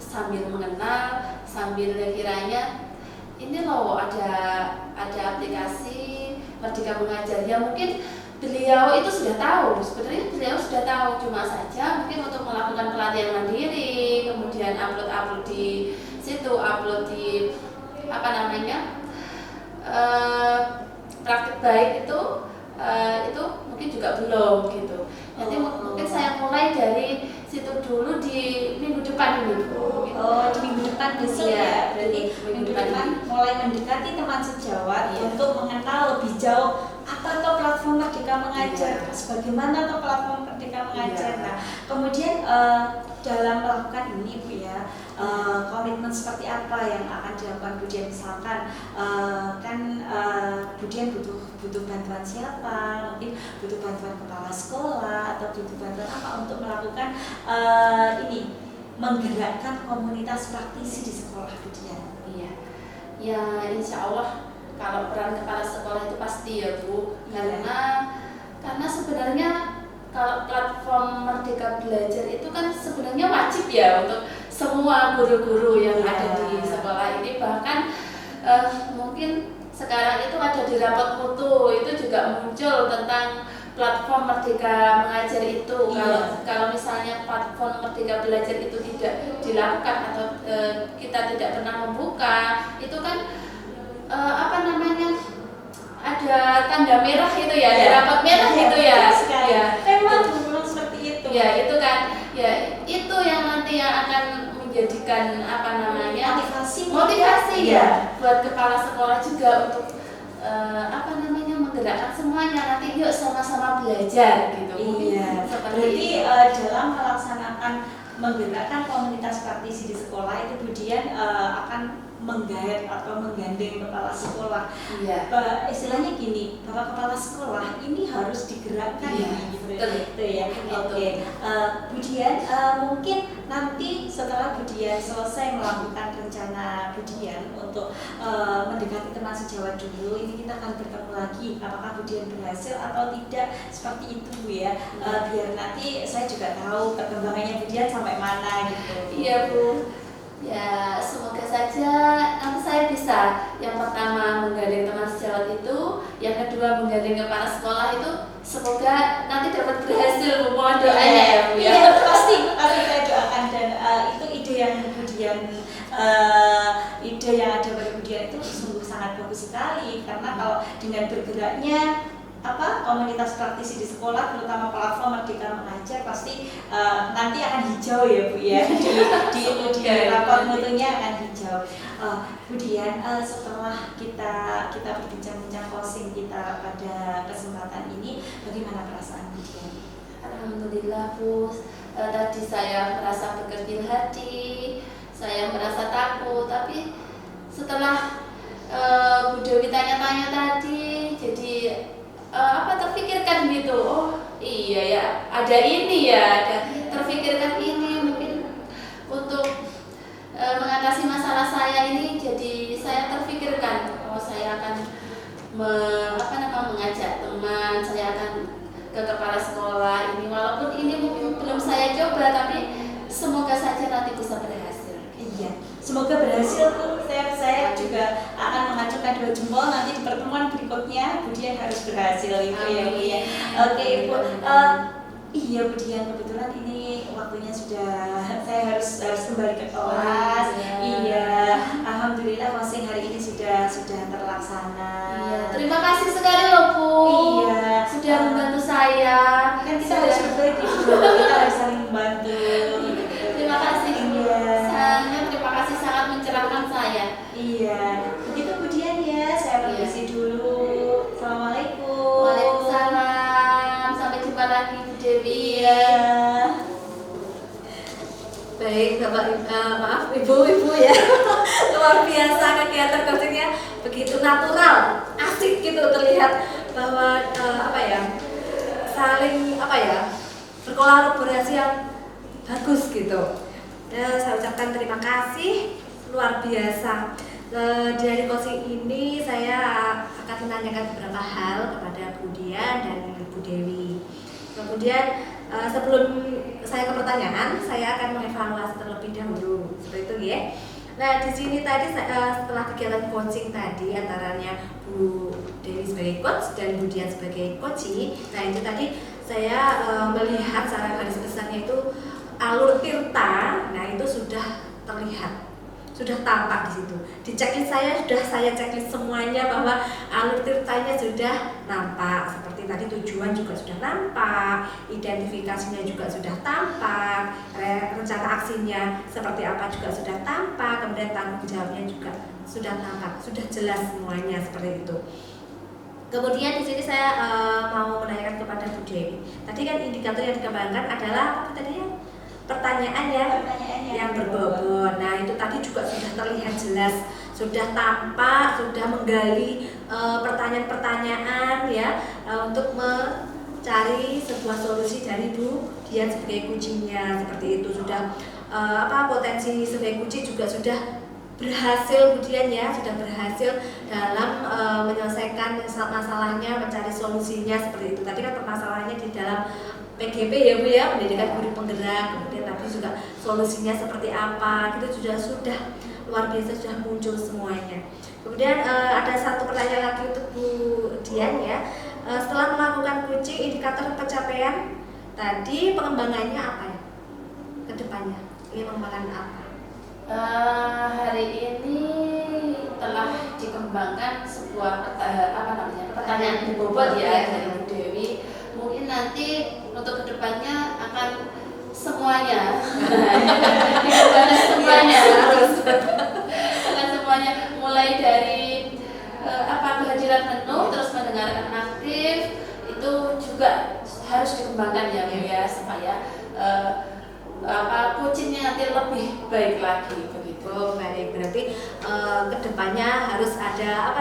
sambil mengenal, sambil kiranya ini loh ada aplikasi Merdeka Mengajar. Ya mungkin beliau itu sudah tahu, sebenarnya beliau sudah tahu, cuma saja mungkin untuk melakukan pelatihan mandiri, kemudian upload di situ, upload di apa namanya praktik baik itu mungkin juga belum gitu. Nanti mungkin saya mulai dari situ dulu di minggu depan ini. Di minggu depan besok ya. Berarti minggu depan mulai mendekati teman sejawat untuk mengenal lebih jauh apa toh platform Merdeka Mengajar, bagaimana toh platform Merdeka Mengajar. Nah, kemudian dalam melakukan ini Bu ya, komitmen seperti apa yang akan dilakukan Bu Dian? Misalkan Bu Dian butuh bantuan siapa, mungkin butuh bantuan kepala sekolah atau butuh bantuan apa untuk melakukan ini, menggerakkan komunitas praktisi di sekolah Bu Dian. Iya, ya insya Allah kalau peran kepala sekolah itu pasti ya Bu, karena sebenarnya kalau platform Merdeka Belajar itu kan sebenarnya wajib ya untuk semua guru-guru yang ada di sekolah ini. Bahkan mungkin sekarang itu ada di rapot mutu itu juga muncul tentang platform Merdeka Mengajar itu. Kalau misalnya platform Merdeka Belajar itu tidak dilakukan atau kita tidak pernah membuka, itu kan ada tanda merah itu ya, ada rapot merah itu ya. Memang seperti itu. Ya itu kan, ya itu yang nanti yang akan menjadikan motivasi ya buat kepala sekolah juga untuk menggerakkan semuanya, nanti yuk sama-sama belajar gitu. Iya. Berarti dalam melaksanakan menggerakkan komunitas praktisi di sekolah itu kemudian akan menggait atau menggandeng kepala sekolah. Iya. Istilahnya gini, Bapak kepala sekolah ini harus digerakkan gitu ya. Oke. Kemudian mungkin nanti setelah Budian selesai melakukan rencana Budian untuk mendekati teman sejawat dulu, ini kita akan bertemu lagi apakah Budian berhasil atau tidak, seperti itu Bu ya. Biar nanti saya juga tahu perkembangannya Budian sampai mana gitu. Iya Bu. Ya semoga saja nanti saya bisa yang pertama menggandeng teman sejawat itu, yang kedua menggandeng kepala sekolah itu, semoga nanti dapat berhasil. Mohon doanya ya Bu ya. Iya pasti saya doakan, dan itu ide yang kemudian ide yang ada pada Budian itu sungguh sangat bagus sekali, karena kalau dengan bergeraknya komunitas praktisi di sekolah, terutama platform Merdeka Mengajar, pasti nanti akan hijau ya Bu ya, di rapor mutunya akan hijau. Kemudian setelah kita berbincang-bincang closing kita pada kesempatan ini, bagaimana perasaan Budian? Alhamdulillah Bu, tadi saya merasa berkecil hati, saya merasa takut, tapi setelah Bu Dewi tanya-tanya tadi, jadi terpikirkan gitu, oh iya ya, ada ini ya, terpikirkan ini mungkin untuk mengatasi masalah saya ini. Jadi saya terpikirkan, oh saya akan mengajak teman, saya akan ke kepala sekolah ini, walaupun ini mungkin belum saya coba, tapi semoga saja nanti bisa berhasil. Iya, semoga berhasil Bu. Saya juga akan mengajukan 2 jempol nanti di pertemuan berikutnya Budian harus berhasil itu ya Bu ya. Oke Bu, iya Budian, kebetulan ini waktunya sudah, saya harus kembali ke kelas. Iya, alhamdulillah closing hari ini sudah terlaksana. Iya, terima kasih sekali loh Bu. Iya, sudah membantu saya. Kan kita harus berbagi Bu, kita harus saling membantu. Terima kasih Bu. Iya. Terima kasih, sangat mencerahkan saya. Iya, begitu kemudian ya, saya permisi dulu. Assalamualaikum. Waalaikumsalam. Sampai jumpa lagi Bu Dewi. Iya. Baik Bapak, Ibu ya. Luar biasa kegiatan coachingnya, begitu natural, asik gitu, terlihat bahwa saling berkolaborasi yang bagus gitu. Saya ucapkan terima kasih luar biasa. Dari coaching ini saya akan menanyakan beberapa hal kepada Budian dan Bu Dewi. Kemudian sebelum saya ke pertanyaan, saya akan mengevaluasi terlebih dahulu, seperti itu ya. Nah di sini tadi setelah kegiatan coaching tadi antaranya Bu Dewi sebagai coach dan Budian sebagai coachee, nah itu tadi saya melihat secara garis besarnya itu alur tirta, nah itu sudah terlihat, sudah tampak di situ. Di checklist saya sudah saya checklist semuanya bahwa alur tirtanya sudah nampak. Seperti tadi tujuan juga sudah nampak, identifikasinya juga sudah tampak, rencana aksinya seperti apa juga sudah tampak, kemudian tanggung jawabnya juga sudah tampak, sudah jelas semuanya seperti itu. Kemudian di sini saya mau menanyakan kepada Bu Dewi. Tadi kan indikator yang dikembangkan adalah apa tadi ya? Pertanyaan yang berbobot. Nah itu tadi juga sudah terlihat jelas, sudah tampak, sudah menggali pertanyaan-pertanyaan ya untuk mencari sebuah solusi dari Bu Dian sebagai kuncinya. Seperti itu sudah potensi sebagai kunci juga sudah berhasil Budian ya, sudah berhasil dalam menyelesaikan masalahnya, mencari solusinya seperti itu. Tadi kan permasalahannya di dalam PGP ya Bu ya, pendidikan guru penggerak, kemudian tadi juga solusinya seperti apa, gitu sudah luar biasa, sudah muncul semuanya. Kemudian ada satu pertanyaan lagi untuk Bu Dian ya. Setelah melakukan coaching, indikator pencapaian tadi pengembangannya apa ya? Kedepannya ini mengembangkan apa? Hari ini telah dikembangkan sebuah pertanyaan berbobot ya dari Bu Dewi. Mungkin nanti untuk kedepannya akan semuanya dikembangkan semuanya akan semuanya, mulai dari kehadiran penuh, terus mendengarkan aktif, itu juga harus dikembangkan ya Bu ya, supaya coachingnya nanti lebih baik lagi begitu. Oh, baik, berarti kedepannya harus ada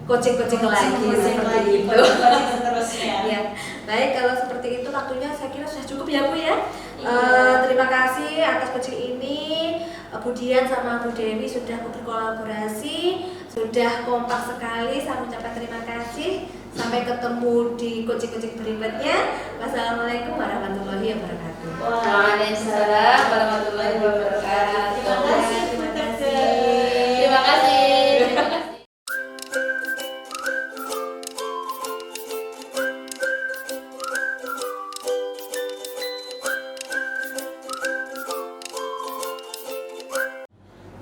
coaching lagi seperti itu. Terusnya. Ya, baik, kalau seperti itu waktunya saya kira sudah cukup ya Bu ya. Terima kasih atas coaching ini. Bu Dian sama Bu Dewi sudah berkolaborasi, sudah kompak sekali. Saya mengucapkan terima kasih. Sampai ketemu di coaching berikutnya. Wassalamualaikum warahmatullahi wabarakatuh. Waalaikumsalam warahmatullahi wabarakatuh. Terima kasih. Terima kasih. Terima kasih.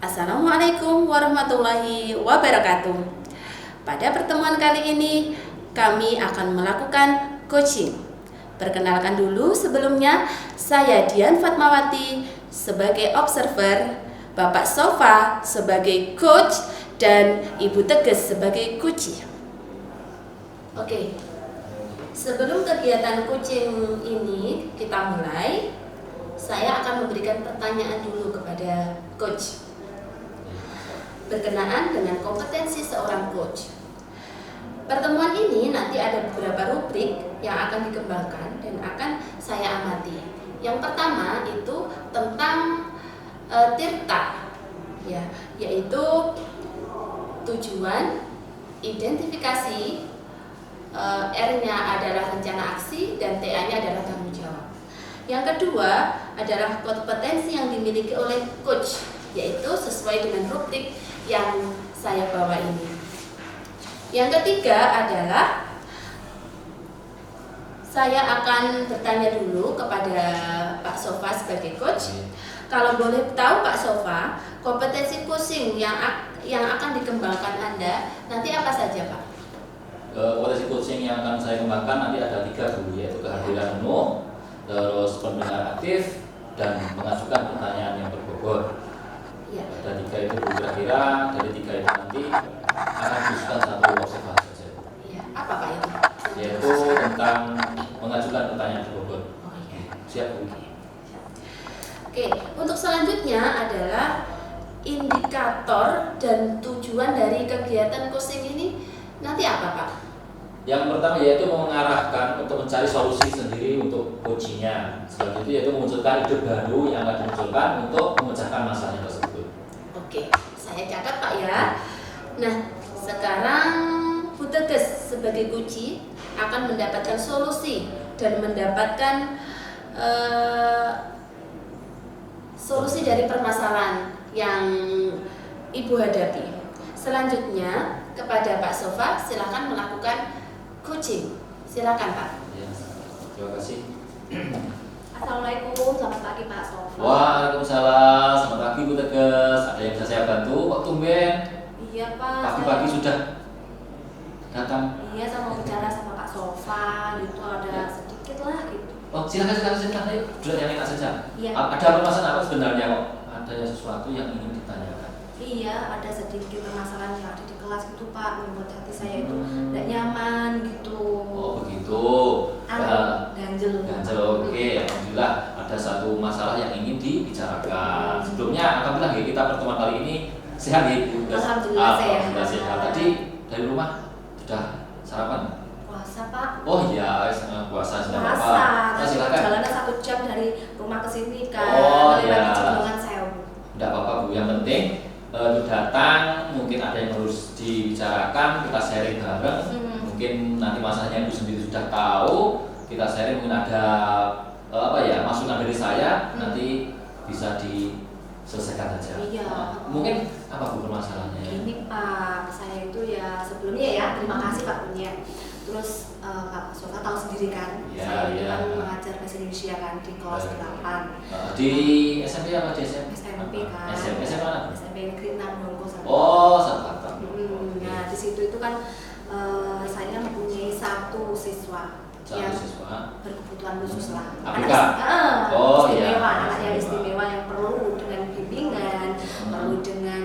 Assalamualaikum warahmatullahi wabarakatuh. Pada pertemuan kali ini kami akan melakukan coaching. Perkenalkan dulu sebelumnya, saya Dian Fatmawati sebagai observer, Bapak Sofa sebagai coach, dan Ibu Teges sebagai coachee. Oke, sebelum kegiatan coaching ini kita mulai, saya akan memberikan pertanyaan dulu kepada coach berkenaan dengan kompetensi seorang coach. Pertemuan ini nanti ada beberapa rubrik yang akan dikembangkan dan akan saya amati. Yang pertama itu tentang Tirta, ya, yaitu tujuan, identifikasi, R-nya adalah rencana aksi, dan TA-nya adalah tanggung jawab. Yang kedua adalah kompetensi yang dimiliki oleh coach, yaitu sesuai dengan rubrik yang saya bawa ini. Yang ketiga adalah saya akan bertanya dulu kepada Pak Sofa sebagai coach. Kalau boleh tahu Pak Sofa, kompetensi coaching yang akan dikembangkan Anda nanti apa saja Pak? Kompetensi coaching yang akan saya kembangkan nanti ada 3 dulu, yaitu kehadiran penuh, terus pendengar aktif, dan mengajukan pertanyaan yang berbobot. Ya. Ada 3 itu kira-kira dari 3 itu nanti akan disusun satu observasi saja. Iya. Apa Pak itu? Yaitu tentang mengajukan pertanyaan berbobot. Oh iya. Siap Bu. Oke, untuk selanjutnya adalah indikator dan tujuan dari kegiatan coaching ini nanti apa Pak? Yang pertama yaitu mengarahkan untuk mencari solusi sendiri untuk coachingnya. Selanjutnya yaitu memunculkan ide baru yang akan dimunculkan untuk memecahkan masalah tersebut. Oke, saya catat Pak ya. Nah, sekarang Bu Teges sebagai coachee akan mendapatkan solusi dan mendapatkan solusi dari permasalahan yang Ibu hadapi. Selanjutnya kepada Pak Sofa, silakan melakukan coaching. Silakan Pak. Ya, terima kasih. Assalamualaikum, selamat pagi Pak Sofa. Waalaikumsalam, selamat pagi Bu Teges. Ada yang bisa saya bantu? Kok tumben? Iya Pak. Pagi-pagi sudah datang. Iya, saya mau bicara sama Pak Sofa, gitu ada sedikit lah gitu. Oh, silakan. Ayo, duduk yang enak saja. Iya. Ada permasalahan apa sebenarnya kok? Ada sesuatu yang ingin ditanyakan? Iya, ada sedikit permasalahan yang ada di kelas gitu Pak, membuat hati saya itu tidak nyaman gitu. Oh begitu. Ganjel. Oke, alhamdulillah ada satu masalah yang ingin dibicarakan. Sebelumnya, alhamdulillah ya, kita pertemuan kali ini sehat ya Bu. Alhamdulillah sehat. Tadi dari rumah sudah sarapan? Puasa Pak. Oh iya, puasa sudah apa? Puasa. Nah, silakan. Jalannya 1 jam dari rumah ke sini kan. Oh, Melewati iya. Ciblongan Sewu. Tidak apa-apa Bu, yang penting datang, mungkin ada yang harus dibicarakan, kita sharing bareng. Mungkin nanti masalahnya Ibu sendiri sudah tahu, kita sharing, mungkin ada masukan dari saya, nanti bisa diselesaikan saja. Iya. Mungkin apa Bu permasalahannya? Ini Pak, saya itu ya sebelumnya ya terima kasih Pak punya. Terus Pak Sofa tahu sendiri kan, saya itu kan mengajar bahasa Indonesia kan di kelas 8. Di SMP apa di SMP? SMP kan. SMP mana? SMP Negeri 6 Dongko sama. Oh, Sabtu. Nah di situ itu kan saya mempunyai satu siswa yang berkebutuhan khusus lah. ABK? Istimewa, anak yang istimewa yang perlu dengan bimbingan, perlu dengan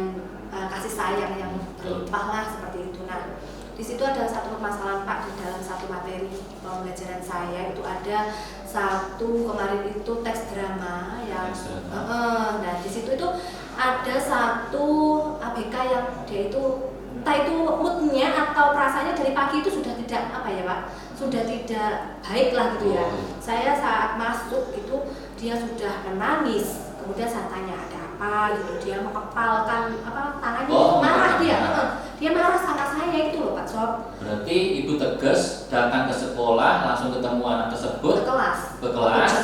kasih sayang yang berlimpah lah seperti itu. Nah, di situ ada satu permasalahan Pak di dalam satu materi pembelajaran saya itu ada satu kemarin itu teks drama yang nah di situ itu ada satu ABK yang dia itu entah itu moodnya atau perasaannya dari pagi itu sudah tidak Pak, sudah tidak baik lah gitu ya. Saya saat masuk itu dia sudah menangis, kemudian saya tanya ada apa gitu, dia mengepalkan tangannya, marah dia marah sama saya itu loh Pak Sob. Berarti Ibu tegas datang ke sekolah, langsung ketemu anak tersebut ke kelas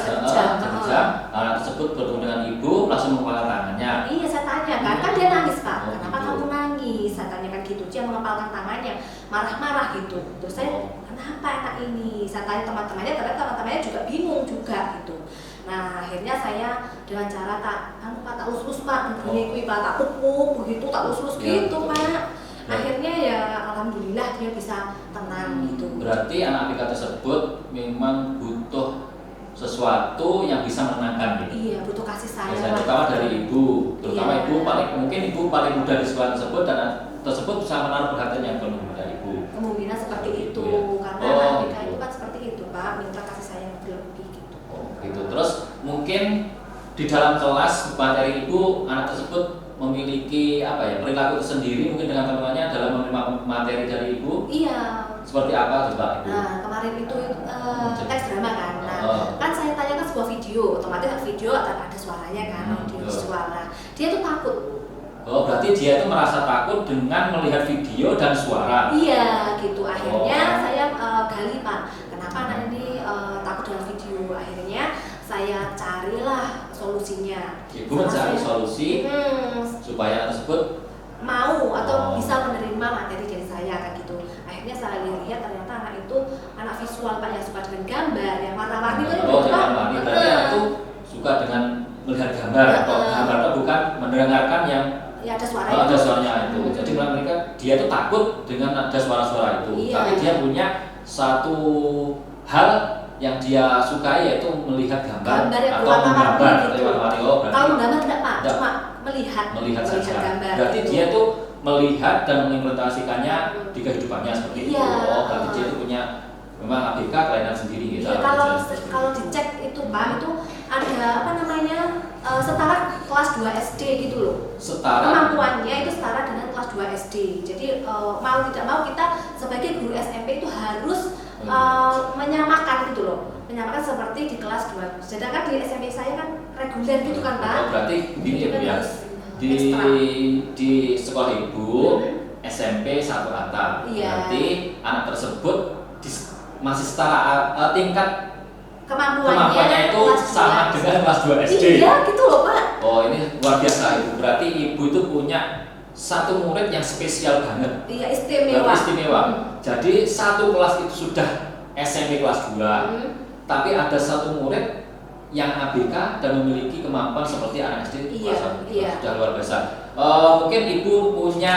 anak tersebut bertemu dengan Ibu, langsung mengepalkan tangannya. Iya, saya tanya kan dia nangis Pak, kenapa kamu nangis? Saya tanyakan gitu, dia mengepalkan tangannya, marah-marah gitu. Terus saya, kenapa anak ini? Saya tanya teman-temannya, ternyata teman-temannya juga bingung juga gitu. Nah akhirnya saya dengan cara tak lus-lus Pak, bunyi Pak, tak pupuk begitu, tak lus-lus gitu Pak. Akhirnya ya alhamdulillah dia bisa tenang gitu. Berarti anak ABK tersebut memang butuh sesuatu yang bisa menenangkan gitu. Iya, butuh kasih sayang. Terutama dari ibu, Ibu mungkin ibu paling muda di sekolah tersebut dan tersebut bisa menaruh perhatian yang penuh pada ibu. Kemungkinan seperti itu ya. karena anak ABK itu kan seperti itu Pak, minta kasih sayang berlebih gitu. Gitu. Terus mungkin di dalam kelas materi ibu, anak tersebut memiliki perilaku tersendiri mungkin dengan teman-temannya dalam menerima materi dari ibu. Iya. Seperti apa coba ibu? Nah kemarin itu teks drama kan. Nah kan saya tanyakan sebuah video, otomatis video ada suaranya kan, audio visual. Nah dia tuh takut. Oh berarti dia itu merasa takut dengan melihat video dan suara. Iya gitu. Akhirnya saya gali Pak, kenapa anak ini takut dengan video. Akhirnya saya carilah solusinya. Ibu mencari solusi supaya anak tersebut mau atau bisa menerima materi dari saya kan gitu. Akhirnya saya lihat ternyata anak itu anak visual Pak, yang suka dengan gambar, yang warna-warni itu berarti anak itu suka dengan melihat gambar atau gambar itu bukan mendengarkan yang ada suara ada suaranya itu. Jadi mereka dia itu takut dengan ada suara-suara itu. Tapi dia punya satu hal yang dia sukai yaitu melihat gambar atau menggambar gitu. Kalau menggambar tidak Pak, cuma melihat saja. Gambar. Berarti dia itu melihat dan mengimplementasikannya di kehidupannya seperti itu. Berarti dia itu punya memang ABK kelainan sendiri gitu. Iya, kalau dicek itu Pak, itu ada setara kelas 2 SD gitu loh. Kemampuannya itu setara dengan kelas 2 SD. Jadi mau tidak mau kita sebagai guru SMP itu harus menyamakan gitu loh. Menyamakan seperti di kelas 2. Sedangkan di SMP saya kan reguler gitu kan Pak. Berarti gini ya, di sekolah ibu SMP 1 atap. Berarti anak tersebut masih setara tingkat kemampuannya itu sama dengan kelas 2 SD. Iya gitu loh Pak. Oh ini luar biasa Ibu. Berarti Ibu itu punya satu murid yang spesial banget. Iya, istimewa. Jadi satu kelas itu sudah SMP kelas 2, tapi ada satu murid yang ABK dan memiliki kemampuan seperti anak SD kelas 1. Sudah luar biasa. Mungkin Ibu punya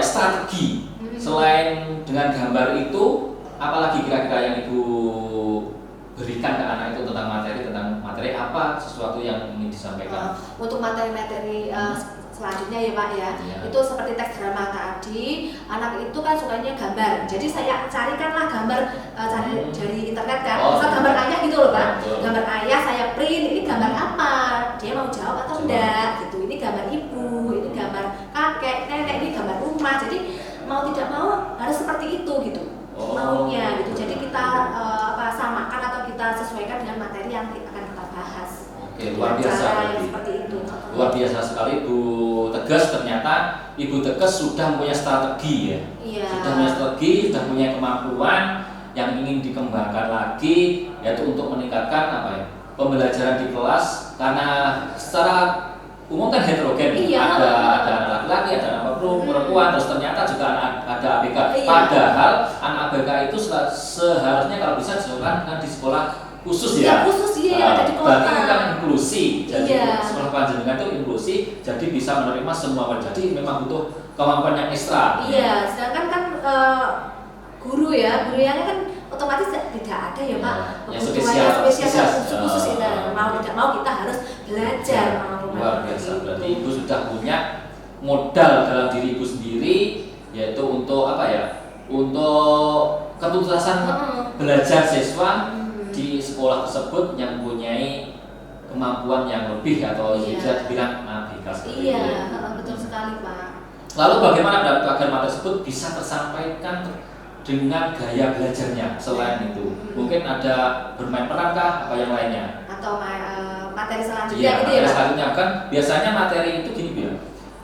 strategi selain dengan gambar itu, apalagi kira-kira yang Ibu berikan ke anak itu tentang materi apa sesuatu yang ingin disampaikan? Untuk materi-materi selanjutnya ya Pak ya, itu seperti teks drama tadi, anak itu kan sukanya gambar, jadi saya carikanlah gambar dari internet kan, misal gambar ayah gitu loh Pak, gambar ayah saya print, ini gambar apa, dia mau jawab atau enggak gitu, ini gambar ibu, ini gambar kakek, nenek, ini gambar rumah, jadi mau tidak mau harus seperti itu gitu maunya gitu, jadi kita samakan atau kita sesuaikan dengan materi yang akan kita bahas. Oke, luar biasa. Seperti itu. Luar biasa sekali Bu Tegas, ternyata Ibu Tegas sudah punya strategi ya. Iya. Sudah punya strategi, sudah punya kemampuan yang ingin dikembangkan lagi, yaitu untuk meningkatkan apa ya, pembelajaran di kelas, karena secara umum kan heterogen, Iya. ada anak laki-laki, ada anak perempuan, terus ternyata juga ada ABK. Iya. Padahal anak ABK itu seharusnya kalau bisa disekolahkan di sekolah khusus ya. Khusus dia yang ada di kota. Berarti kan inklusi. Jadi Iya. sekolah panjenengan itu inklusi, jadi bisa menerima semua. Jadi memang butuh kemampuan yang ekstra. Iya, sedangkan kan guru yang kan otomatis tidak ada ya Pak. Yang Kebutuhan spesial. khusus ya. Mau tidak mau kita harus belajar. Luar biasa. Berarti ibu sudah punya modal dalam diri ibu sendiri, yaitu untuk apa ya? Untuk ketuntasan belajar siswa di sekolah tersebut yang mempunyai kemampuan yang lebih atau Iya. bisa dibilang ABK seperti Iya, itu. betul sekali Pak. Lalu bagaimana agar materi tersebut bisa tersampaikan dengan gaya belajarnya selain itu? Mungkin ada bermain peran kah, apa yang lainnya? Atau materi selanjutnya Iya, gitu ya materi Pak. selanjutnya kan biasanya materi itu gini ya.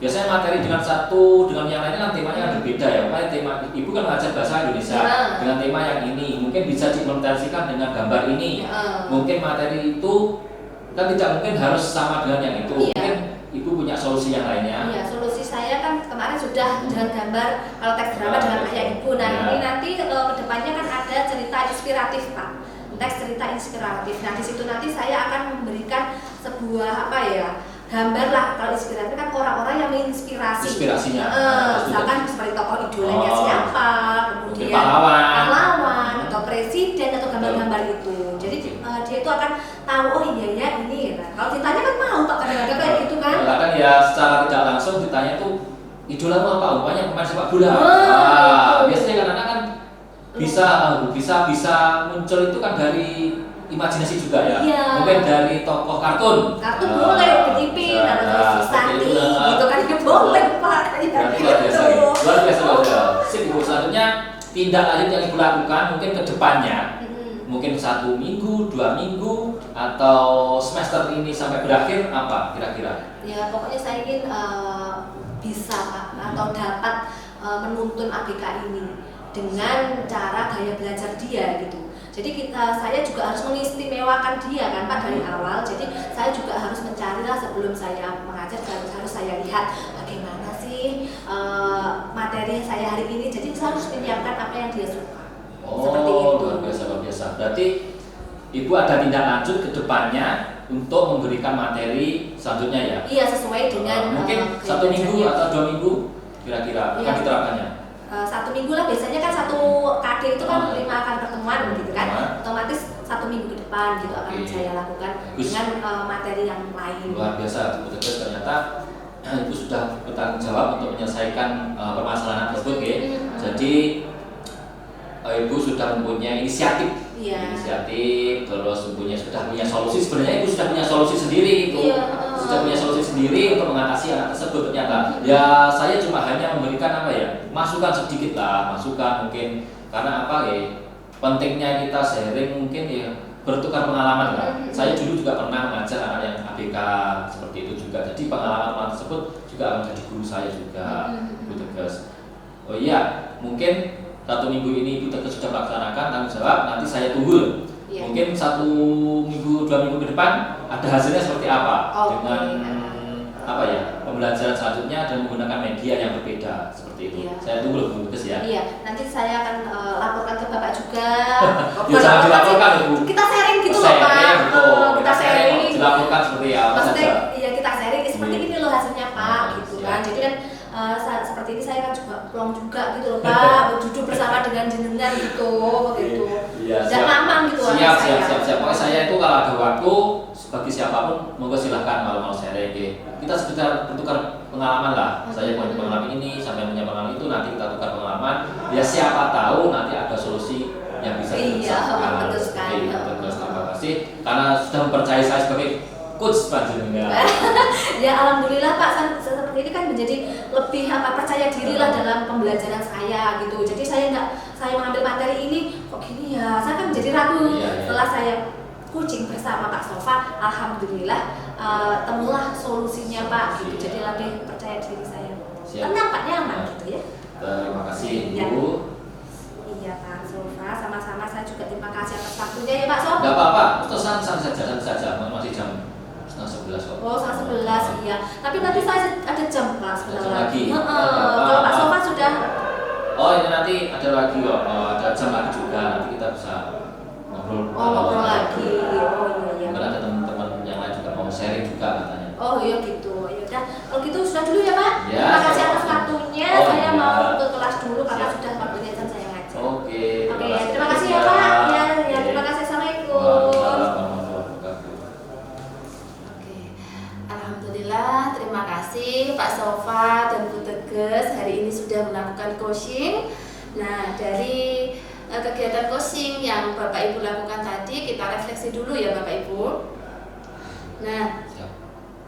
Biasanya materi dengan satu dengan yang lainnya kan temanya kan berbeda ya. Makanya tema ibu kan mengajar bahasa Indonesia Ya. dengan tema yang ini, mungkin bisa diimplementasikan dengan gambar ini. Ya. Mungkin materi itu kan tidak mungkin harus sama dengan yang itu. Iya. Mungkin ibu punya solusi yang lainnya. Iya, solusi saya kan kemarin sudah dengan gambar kalau teks drama dengan ayah ibu. Nah, Ya. ini nanti kedepannya kan ada cerita inspiratif Pak. Teks cerita inspiratif. Nah, di situ nanti saya akan memberikan sebuah apa ya? Gambar lah. Kalau inspiratif kan orang-orang yang menginspirasi. Inspirasinya. Misalkan seperti tokoh idolanya Oh. siapa, Mungkin kemudian pahlawan. atau presiden atau gambar-gambar itu. Jadi dia itu akan tahu oh iya ya ini. Nah, kalau ditanya kan mau Pak kadang-kadang kayak gitu kan. Kadang ya secara tidak langsung ditanya itu idolamu apa? Umpamanya pemain sepak bola. Oh. Biasanya kadang-kadang kan bisa muncul itu kan dari imajinasi juga ya. Iya. Mungkin dari tokoh kartun. Kartu boleh Upin-Ipin atau Susanti gitu kan itu boleh Pak. Berarti luar biasa. Luar biasa. Sip, ibu selanjutnya tindak lanjut yang ibu lakukan mungkin ke depannya. Mungkin 1 minggu, 2 minggu, atau semester ini sampai berakhir apa kira-kira? Ya pokoknya saya ingin bisa Pak atau dapat menuntun ABK ini dengan cara gaya belajar dia gitu. Jadi saya juga harus mengistimewakan dia kan Pak dari awal. Jadi saya juga harus mencarilah sebelum saya mengajar harus saya lihat bagaimana sih materi saya hari ini. Jadi saya harus menyiapkan apa yang dia suka. Seperti itu. Luar biasa. Berarti ibu ada tindak lanjut ke depannya untuk memberikan materi selanjutnya ya? Iya sesuai dengan mungkin 1 gaya minggu belajarnya. atau 2 minggu kira-kira Iya. akan diterapkannya. 1 minggu lah biasanya kan 1 KD itu kan 5 kali pertemuan gitu kan, otomatis 1 minggu ke depan gitu akan saya lakukan dengan materi yang lain. Luar biasa, Bu Tegas, ternyata ibu sudah bertanggung jawab untuk menyelesaikan permasalahan tersebut ya. Jadi ibu sudah mempunyai inisiatif, Iya. terus sudah punya solusi. Sebenarnya ibu sudah punya solusi sendiri itu. Iya. Sudah punya solusi sendiri untuk mengatasi anak tersebut ternyata. Ya saya cuma hanya memberikan apa ya, masukan sedikit lah, masukan mungkin karena apa ya, pentingnya kita sharing mungkin ya bertukar pengalaman lah. Saya dulu juga pernah mengajar anak yang ABK seperti itu juga. Jadi pengalaman tersebut juga akan menjadi guru saya juga, Bu Tegas. Oh iya, mungkin 1 minggu ini Ibu Tegas sudah melaksanakan tanggung jawab. Nanti saya tunggu. Iya. Mungkin 1 minggu, 2 minggu ke depan ada hasilnya seperti apa dengan apa ya pembelajaran selanjutnya dan menggunakan media yang berbeda seperti itu. Iya. Saya tunggu loh Bu Tegas ya. Iya, nanti saya akan laporkan ke Bapak juga. Ya, jangan dilaporkan loh Bu. Kita sharing gitu loh Sharing, Pak. betul. Kita sharing. Dilaporkan seperti apa Maksudnya saja. ya kita sharing seperti Iya. ini loh hasilnya Pak gitu Siap. kan. Jadi kan seperti ini saya kan juga pulang juga gitu loh Pak, duduk bersama dengan jenengan gitu begitu. Iya, Dan lama gitu siap, saya. siap. Pokoknya saya itu kalau ada waktu bagi siapapun monggo silahkan kalau mau sharing. Kita sekedar bertukar pengalaman lah. Saya punya pengalaman ini, sampai punya pengalaman itu, nanti kita tukar pengalaman. Ya siapa tahu nanti ada solusi yang bisa Iya, betul sekali. Terus terima kasih karena sudah mempercayai saya sebagai coach panjenengan. Ya alhamdulillah Pak, seperti ini kan menjadi lebih percaya diri lah dalam pembelajaran saya gitu. Jadi saya mengambil materi ini kok gini ya, saya kan menjadi ragu. Iya. Setelah saya coaching bersama Pak Sofa, alhamdulillah temulah solusinya Pak gitu. Jadi lebih percaya diri saya. Siap. Tenang Pak, nyaman gitu ya. Terima kasih Iya. Ibu. Iya Pak Sofa, sama-sama ada lagi kok, ada jam lagi juga, nanti kita bisa ngobrol. Ngobrol lagi. Oh iya. Mungkin ada teman-teman yang lain juga mau sharing juga katanya. Oh iya gitu. Ya udah, kalau gitu sudah dulu ya Pak. Ya, Terima kasih siap. atas waktunya. Oh, Saya iya. mau ke kelas dulu karena Siap. sudah waktunya jam saya ngajar. Oke. Oke, terima kasih ya Pak. Ya, Oke. terima kasih. Assalamualaikum. Waalaikumsalam warahmatullahi wabarakatuh. Oke, alhamdulillah, terima kasih Pak Sofa dan Bu Teges hari ini sudah melakukan coaching. Nah, dari kegiatan coaching yang Bapak Ibu lakukan tadi, kita refleksi dulu ya Bapak Ibu. Nah, Siap.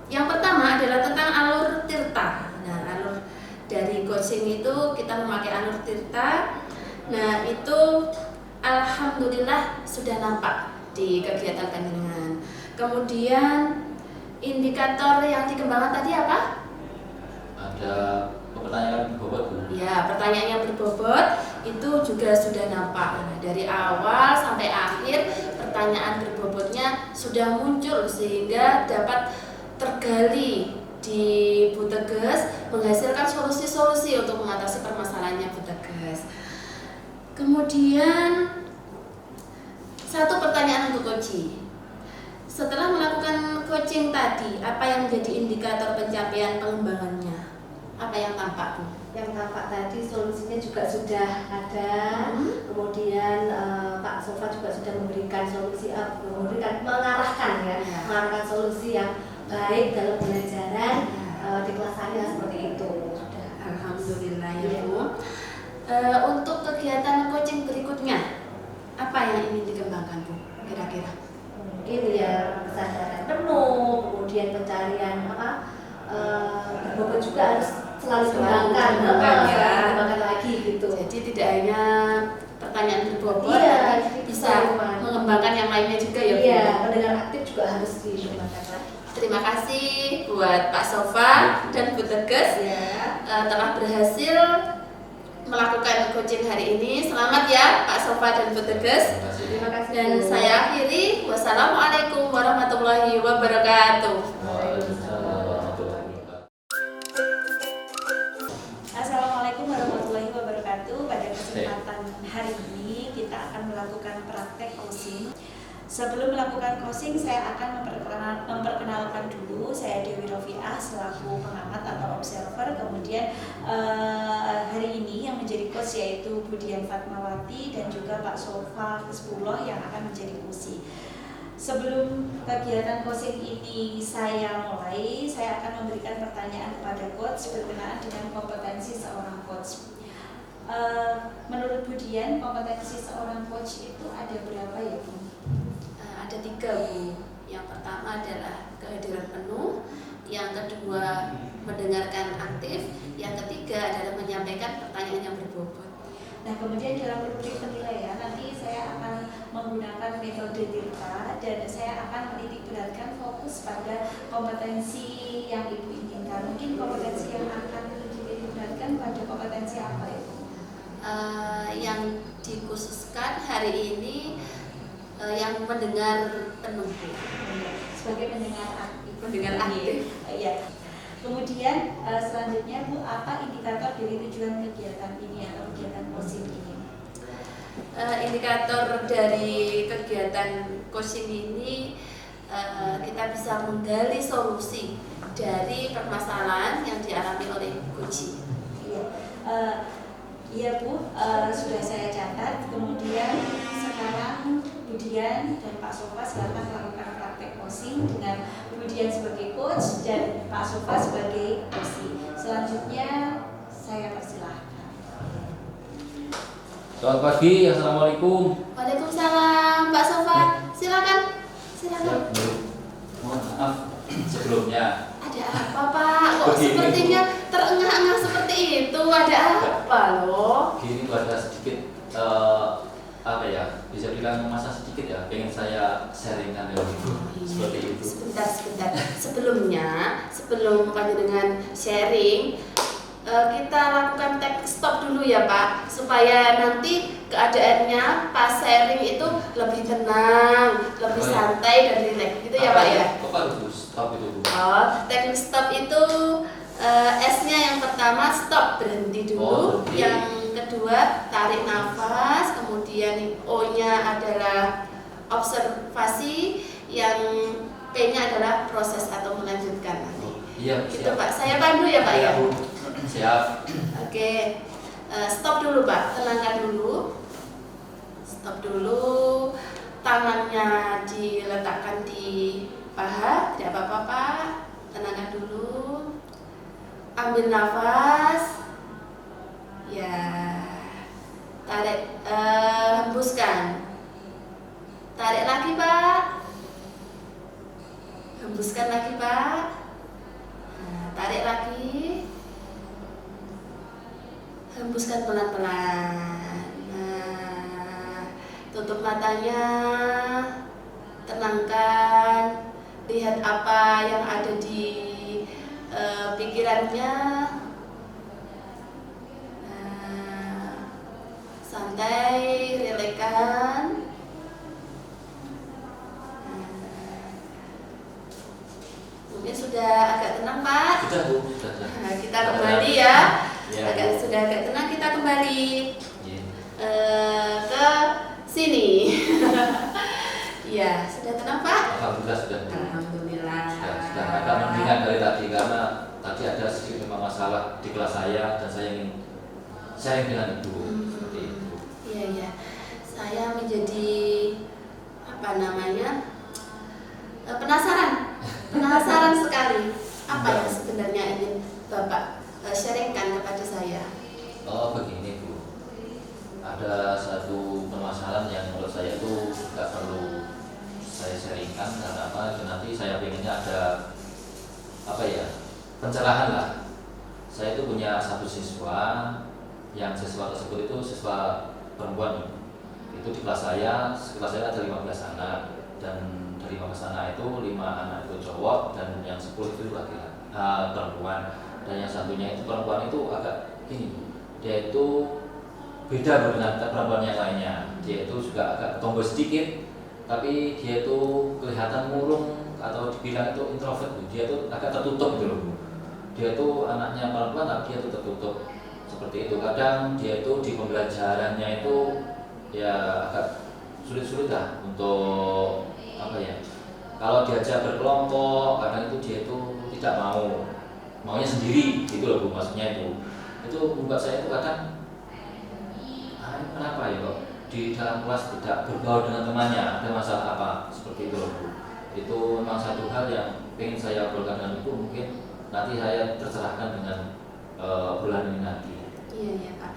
yang pertama adalah tentang alur tirta. Nah, alur dari coaching itu kita memakai alur tirta. Nah, itu alhamdulillah sudah nampak di kegiatan panjenengan. Kemudian indikator yang dikembangkan tadi apa? Ada pertanyaan berbobot Bu? Ya, pertanyaan yang berbobot itu juga sudah nampak. Nah, dari awal sampai akhir pertanyaan berbobotnya sudah muncul sehingga dapat tergali di Bu Teges, menghasilkan solusi-solusi untuk mengatasi permasalahannya Bu Teges. Kemudian satu pertanyaan untuk Koji. Setelah melakukan coaching tadi, apa yang menjadi indikator pencapaian pengembangannya? Apa yang tampak, Bu? Yang tampak tadi solusinya juga sudah ada. Kemudian Pak Sofa juga sudah memberikan solusi, mengarahkan ya, Ya. mengarahkan solusi yang baik dalam pembelajaran di kelas saya seperti itu. Sudah. Alhamdulillah ya Iya. Bu. Untuk kegiatan coaching berikutnya, apa yang ingin dikembangkan Bu? Kira-kira? Mungkin ya kesadaran penuh, kemudian pencarian berbobot juga harus selalu dikembangkan, ya. dikembangkan lagi gitu. Jadi tidak hanya pertanyaan berbobot, Iya, tapi jadi bisa keseluruhan. mengembangkan yang lainnya juga ya Bu. Iya, pendengar aktif juga harus dikembangkan lagi. Terima kasih buat Pak Sofa dan Bu Teges Ya. telah berhasil melakukan coaching hari ini. Selamat ya Pak Sofa dan Bu Teges. Terima kasih. Terima kasih. Dan Bu. saya akhiri. Wassalamualaikum warahmatullahi wabarakatuh. Waalaikumsalam warahmatullahi wabarakatuh. Assalamualaikum warahmatullahi wabarakatuh. Pada kesempatan hari ini kita akan melakukan praktek coaching. Sebelum melakukan coaching, saya akan memperkenalkan dulu. Saya Dewi Rofiah selaku pengamat atau observer. Kemudian hari ini yang menjadi coach yaitu Budian Fatmawati dan juga Pak Sofa Kespuloh yang akan menjadi coach. Sebelum kegiatan coaching ini saya mulai, saya akan memberikan pertanyaan kepada coach berkenaan dengan kompetensi seorang coach. Menurut Budian, kompetensi seorang coach itu ada berapa ya Bu? Ada 3 Bu. Yang pertama adalah kehadiran penuh, yang kedua mendengarkan aktif, yang ketiga adalah menyampaikan pertanyaan yang berbobot. Nah, kemudian dalam rubrik penilaian nanti saya akan menggunakan metode tirta dan saya akan menitik beratkan fokus pada kompetensi yang Ibu inginkan. Mungkin kompetensi yang akan dititik beratkan pada kompetensi apa Ibu? Yang dikhususkan hari ini yang mendengar penuh. Sebagai pendengar aktif. Pendengar aktif. Iya. Kemudian selanjutnya Bu, apa indikator dari tujuan kegiatan ini atau kegiatan coaching ini? Indikator dari kegiatan coaching ini kita bisa menggali solusi dari permasalahan yang dialami oleh coach. Iya. Iya Bu, sudah saya catat. Kemudian sekarang Budian dan Pak Sofa silakan melakukan praktek coaching dengan Budian sebagai coach dan Pak Sofa sebagai coach. Selanjutnya saya persilahkan. Selamat pagi, assalamualaikum. Waalaikumsalam, Pak Sofa. Silakan. Ya, Bu. Mohon maaf sebelumnya. Ada apa Pak? Kok Begini, sepertinya terengah-engah seperti itu? Ada apa loh? Gini Bu, ada sedikit apa ya? Bisa bilang masa sedikit ya. Pengen saya sharingkan dengan Ibu seperti itu. Sebentar. Sebelum panjenengan sharing, kita lakukan take stop dulu ya Pak, supaya nanti keadaannya pas sharing itu lebih tenang, lebih Oh, iya. santai dan rileks gitu ya Pak ya. Kok itu stop itu Bu? Oh, teknik stop itu S-nya yang pertama stop, berhenti dulu. Oh, berhenti. Yang kedua tarik nafas, kemudian O-nya adalah observasi, yang P-nya adalah proses atau melanjutkan nanti. Iya, Gitu siap. Pak, saya pandu ya Pak ya. Bu. Siap. Oke, stop dulu Pak, tenangkan dulu. Stop dulu, tangannya diletakkan di paha, tidak apa-apa Pak. Tenangkan dulu. Ambil nafas. Ya. Tarik, hembuskan. Tarik lagi Pak. Hembuskan lagi Pak. Nah, tarik lagi. Hembuskan pelan-pelan. Nah, tutup matanya. Tenangkan. Lihat apa yang ada di pikirannya. Nah, santai, rilekkan. Mungkin sudah agak tenang Pak. Sudah Bu, sudah. Nah, kita kembali ya. Ya, Sudah agak tenang, kita kembali Iya. ke sini. Ya, sudah tenang Pak. Alhamdulillah sudah. Alhamdulillah. Sudah agak mendingan dari tadi karena tadi ada sedikit memang masalah di kelas saya dan saya ingin sharing dengan Ibu seperti itu. Iya iya. Saya menjadi apa namanya? Penasaran sekali. Apa yang sebenarnya ingin Bapak sharingkan kepada saya? Oh begini Bu, ada satu permasalahan yang menurut saya itu nggak perlu saya sharingkan karena apa? Nanti saya pengennya ada apa ya, pencerahan lah. Saya itu punya satu siswa yang siswa tersebut itu siswa perempuan. Itu di kelas saya ada 15 anak dan dari 15 anak itu 5 anak itu cowok dan yang 10 itu laki-laki perempuan, dan yang satunya itu perempuan itu agak gini Bu, dia itu beda dengan perempuan yang lainnya. Dia itu juga agak tomboy sedikit, tapi dia itu kelihatan murung atau dibilang itu introvert Bu. Dia itu agak tertutup gitu loh Bu. Dia itu anaknya perempuan tapi dia itu tertutup seperti itu. Kadang dia itu di pembelajarannya itu ya agak sulit-sulit lah untuk apa ya, kalau diajak berkelompok kadang itu dia itu tidak maunya sendiri gitu loh Bu, maksudnya itu membuat saya itu kadang kenapa ya kok di dalam kelas tidak bergaul dengan temannya, ada masalah apa seperti itu loh Bu. Itu memang satu hal yang ingin saya obrolkan dengan Ibu, mungkin nanti saya tercerahkan dengan obrolan ini nanti. Iya iya Pak.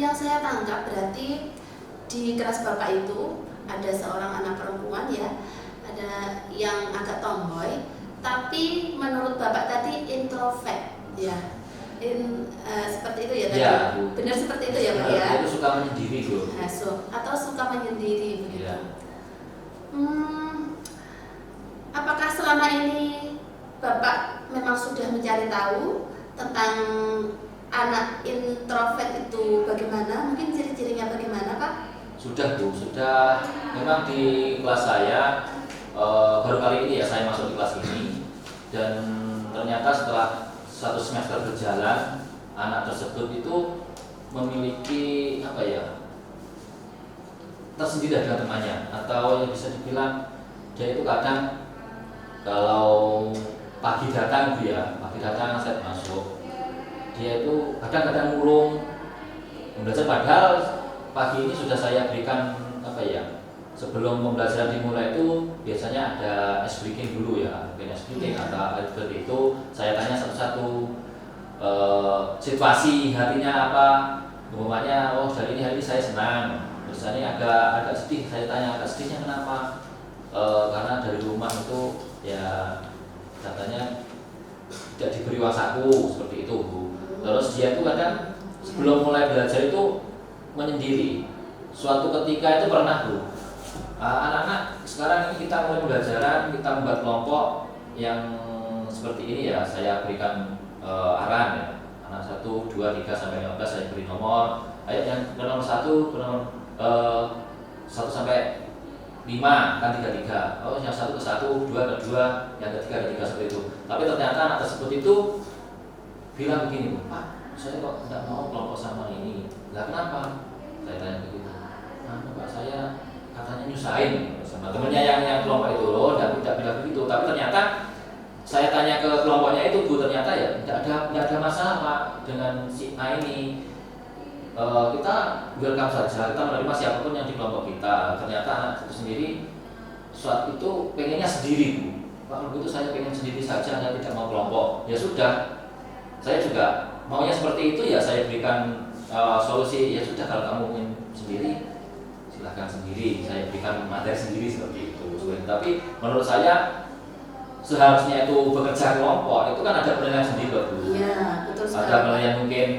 Yang saya tangkap berarti di kelas Bapak itu ada seorang anak perempuan ya, ada yang agak tomboy, tapi menurut Bapak tadi introvert ya. Seperti itu ya tadi. Ya, Bu. Benar seperti itu ya Pak ya. Dia itu suka menyendiri Bu. Atau suka menyendiri begitu. Ya. Apakah selama ini Bapak memang sudah mencari tahu tentang anak introvert itu bagaimana? Mungkin ciri-cirinya bagaimana Pak? Sudah Bu, sudah. Memang di kelas saya baru kali ini ya saya masuk di kelas ini, dan ternyata setelah satu semester berjalan anak tersebut itu memiliki apa ya, tersendiri dengan temannya, atau yang bisa dibilang dia itu kadang kalau pagi datang saya masuk, dia itu kadang-kadang murung belajar, padahal pagi ini sudah saya berikan apa ya, sebelum pembelajaran dimulai itu biasanya ada ice breaking dulu ya, mungkin ice breaking atau seperti itu. Saya tanya satu-satu situasi hatinya apa, umpamanya oh hari ini saya senang, misalnya agak sedih, saya tanya agak sedihnya kenapa, karena dari rumah itu ya katanya tidak diberi uang saku seperti itu Bu. Terus dia itu kadang sebelum mulai belajar itu menyendiri. Suatu ketika itu pernah Bu, anak-anak sekarang ini kita mulai pembelajaran, kita membuat kelompok yang seperti ini ya, saya berikan arahan ya, anak 1, 2, 3 sampai 15 saya beri nomor, ayo yang ke nomor 1 ke nomor 1 sampai 5 kan 3, oh yang 1 ke 1, 2 ke 2, yang ketiga ke 3 seperti itu. Tapi ternyata anak tersebut itu bilang begini, Pak, saya kok tidak mau kelompok sama ini. Lah kenapa? Saya tanya begitu. Nah, Pak, saya katanya nyusahin sama temennya yang kelompok itu. Loh, tidak bilang begitu. Tapi ternyata saya tanya ke kelompoknya itu, Bu, ternyata ya tidak ada masalah Pak dengan si A ini. Kita welcome saja, kita menerima siapapun yang di kelompok kita. Ternyata anak itu sendiri saat itu pengennya sendiri, Bu. Pak, begitu saya pengen sendiri saja, saya tidak mau kelompok. Ya sudah, saya juga maunya seperti itu, ya saya berikan solusi. Ya sudah, kalau kamu ingin sendiri silahkan sendiri, saya berikan materi sendiri seperti itu. Tapi menurut saya seharusnya itu bekerja kelompok itu kan ada penilaian sendiri, Bu. Iya, betul sekali. Ada penilaian mungkin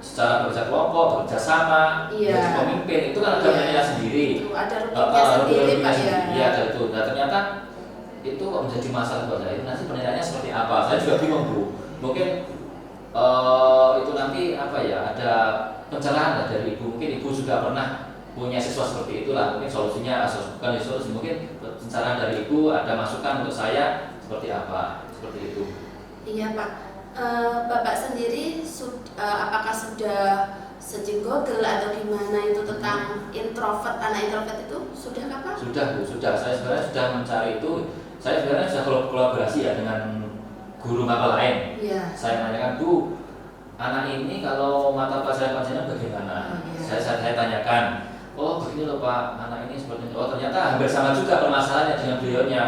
secara bekerja kelompok, bekerja sama, Iya. menjadi pemimpin itu kan ada Iya. penilaian sendiri. Itu ada rutinnya sendiri, Pak, ya. Iya, ada itu. Nah, ternyata itu kok menjadi masalah buat saya. Nanti penilaiannya seperti apa? Saya juga bingung, Bu. Mungkin itu nanti apa ya? Ada pencerahan lah dari Ibu. Mungkin Ibu juga pernah punya siswa seperti itulah. Mungkin solusinya bukan solusi, mungkin pencerahan dari Ibu, ada masukan untuk saya seperti apa? Seperti itu. Iya, Pak. Bapak sendiri apakah sudah searching Google atau gimana itu tentang introvert, anak introvert itu sudah Pak? Sudah, Bu, sudah. Saya sebenarnya sudah mencari itu. Saya sebenarnya sudah kolaborasi ya dengan guru mata lain. Iya. Saya menanyakan, Bu, anak ini kalau mata pelajaran panjenengan bagaimana? Oh, iya. Saya tanyakan. Oh, begini loh Pak, anak ini seperti itu. Oh, ternyata hampir sama juga permasalahannya dengan beliaunya.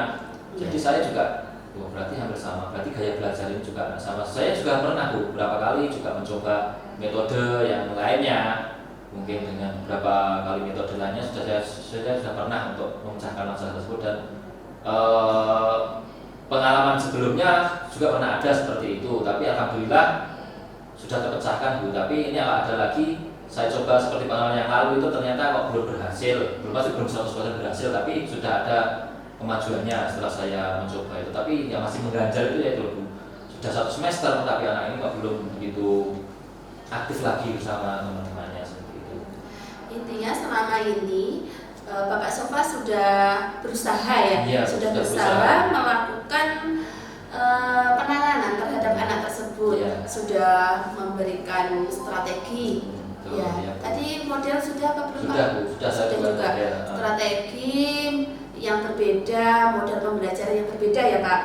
Jadi saya juga, oh berarti hampir sama. Berarti gaya belajar ini juga sama. Saya juga pernah, Bu, beberapa kali juga mencoba metode yang lainnya. Mungkin dengan beberapa kali metode lainnya saya sudah pernah untuk memecahkan masalah tersebut. Dan pengalaman sebelumnya juga pernah ada seperti itu. Tapi alhamdulillah sudah terpecahkan, Bu. Tapi ini ada lagi. Saya coba seperti pengalaman yang lalu itu ternyata kok belum berhasil. Belum 100% berhasil, tapi sudah ada kemajuannya setelah saya mencoba itu. Tapi yang masih mengganjal itu ya itu, Bu. Sudah 1 semester tapi anak ini kok belum begitu aktif lagi bersama teman-temannya seperti itu. Intinya selama ini Bapak Sofa sudah berusaha ya, Iya, sudah sudah berusaha berusaha. melakukan penanganan terhadap anak tersebut, Iya. sudah memberikan strategi. Betul, Ya, iya. tadi model sudah apa belum Sudah, Pak? Bu, sudah saya Sudah coba, juga ya. strategi yang berbeda, model pembelajaran yang berbeda ya Pak.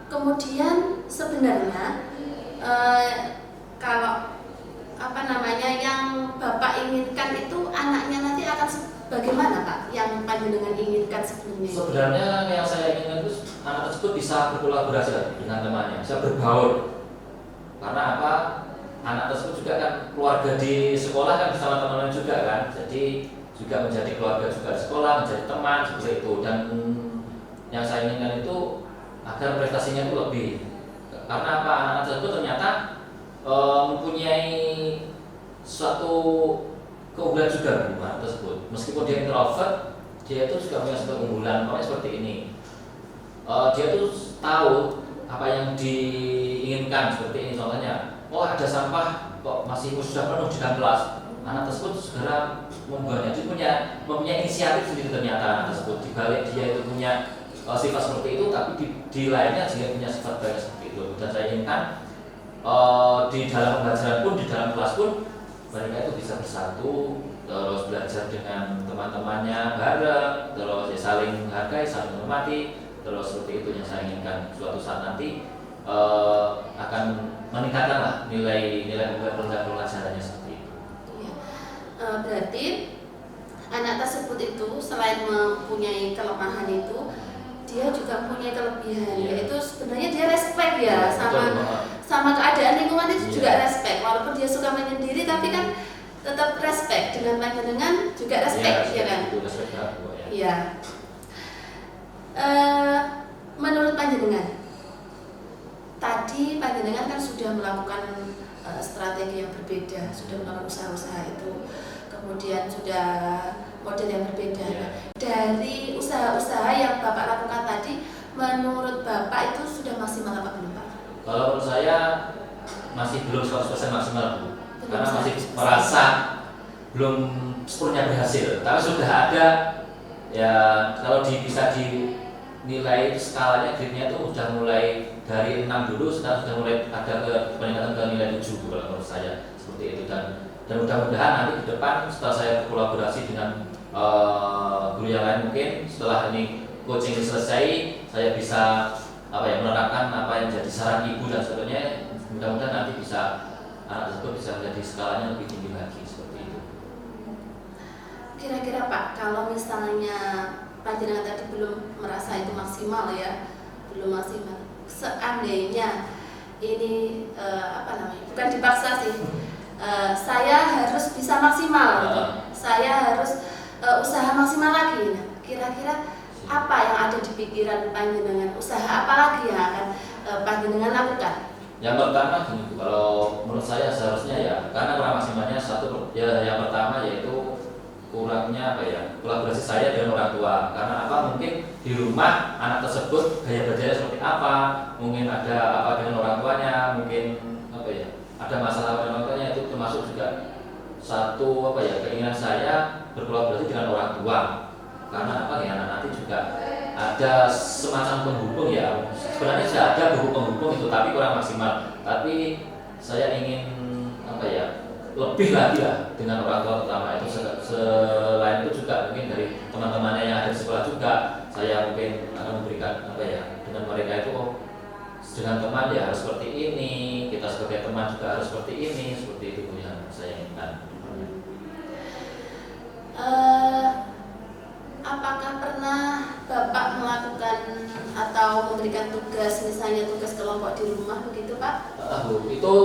Kemudian sebenarnya kalau apa namanya yang Bapak inginkan itu anaknya nanti akan bagaimana Pak? Yang panjenengan inginkan sebelumnya? Sebenarnya yang saya inginkan itu anak tersebut bisa berkolaborasi dengan temannya, bisa berbaur. Karena apa? Anak tersebut juga kan keluarga di sekolah kan bersama teman-teman juga kan, jadi juga menjadi keluarga juga di sekolah, menjadi teman seperti itu. Dan yang saya inginkan itu agar prestasinya itu lebih. Karena apa? Anak tersebut ternyata mempunyai suatu keunggulan juga di anak tersebut. Meskipun dia introvert, dia itu juga punya suatu keunggulan. Makanya seperti ini, dia tuh tahu apa yang diinginkan seperti ini. Contohnya, oh ada sampah kok masih sudah penuh di dalam kelas, anak tersebut segera membuangnya. Dia mempunyai inisiatif sendiri ternyata anak tersebut. Di balik dia itu punya sifat seperti itu, tapi di lainnya dia punya sifat baik seperti itu. Dan saya inginkan di dalam pembelajaran pun, di dalam kelas pun mereka itu bisa bersatu, terus belajar dengan teman-temannya bareng, terus ya saling menghargai, saling menghormati, terus seperti itu yang saya inginkan. Suatu saat nanti akan meningkatkan lah nilai pelajarannya seperti itu. Ya. Berarti anak tersebut itu selain mempunyai kelemahan itu, dia juga punya kelebihan, Iya. yaitu sebenarnya dia respect ya Betul, sama keadaan lingkungan itu Iya. juga respect, walaupun dia suka menyendiri tapi kan tetap respect dengan panjenengan juga respect ya kan? Itu respect aku, ya. Iya. Menurut panjenengan, tadi panjenengan kan sudah melakukan strategi yang berbeda, sudah melakukan usaha-usaha itu, kemudian sudah model yang berbeda. Iya. Dari usaha-usaha yang Bapak lakukan tadi, menurut Bapak itu sudah maksimal apa belum Pak? Kalau menurut saya masih belum 100% maksimal, Bu. Belum Karena masih 100%. merasa belum sepenuhnya berhasil. Tapi sudah ada ya, kalau bisa dinilai skalanya, grade-nya itu sudah mulai dari 6 dulu sekarang sudah mulai ada peningkatan ke nilai 7 kalau menurut saya seperti itu, dan mudah-mudahan nanti ke depan setelah saya kolaborasi dengan guru yang lain, mungkin setelah ini coaching selesai saya bisa menerapkan apa yang jadi saran ibu dan sebagainya. Mudah-mudahan nanti bisa anak tersebut bisa menjadi skalanya lebih tinggi lagi seperti itu. Kira-kira Pak, kalau misalnya panjenengan tadi belum merasa itu maksimal ya, belum maksimal, seandainya ini bukan dipaksa sih, saya harus bisa maksimal, saya harus usaha maksimal lagi. Nah, kira-kira apa yang ada di pikiran panjenengan, usaha apa lagi yang akan panjenengan lakukan? Yang pertama gini, kalau menurut saya seharusnya ya, karena kurang maksimalnya yang pertama yaitu kurangnya kolaborasi saya dengan orang tua. Karena mungkin di rumah anak tersebut gaya belajarnya seperti apa, mungkin ada apa dengan orang tuanya, mungkin ada masalah dengan orang tuanya, itu termasuk juga satu keinginan saya berkolaborasi dengan orang tua. Karena anak nanti juga ada semacam penghubung ya, sebenarnya sudah ada buku penghubung itu tapi kurang maksimal, tapi saya ingin lebih lagi lah dengan orang tua terutama itu. Selain itu juga mungkin dari teman-temannya yang ada di sekolah juga saya mungkin akan memberikan dengan mereka itu dengan teman ya harus seperti ini, kita sebagai teman juga harus seperti ini, seperti itu yang saya inginkan. Apakah pernah Bapak melakukan atau memberikan tugas, misalnya tugas kelompok di rumah begitu Pak? Bu, itu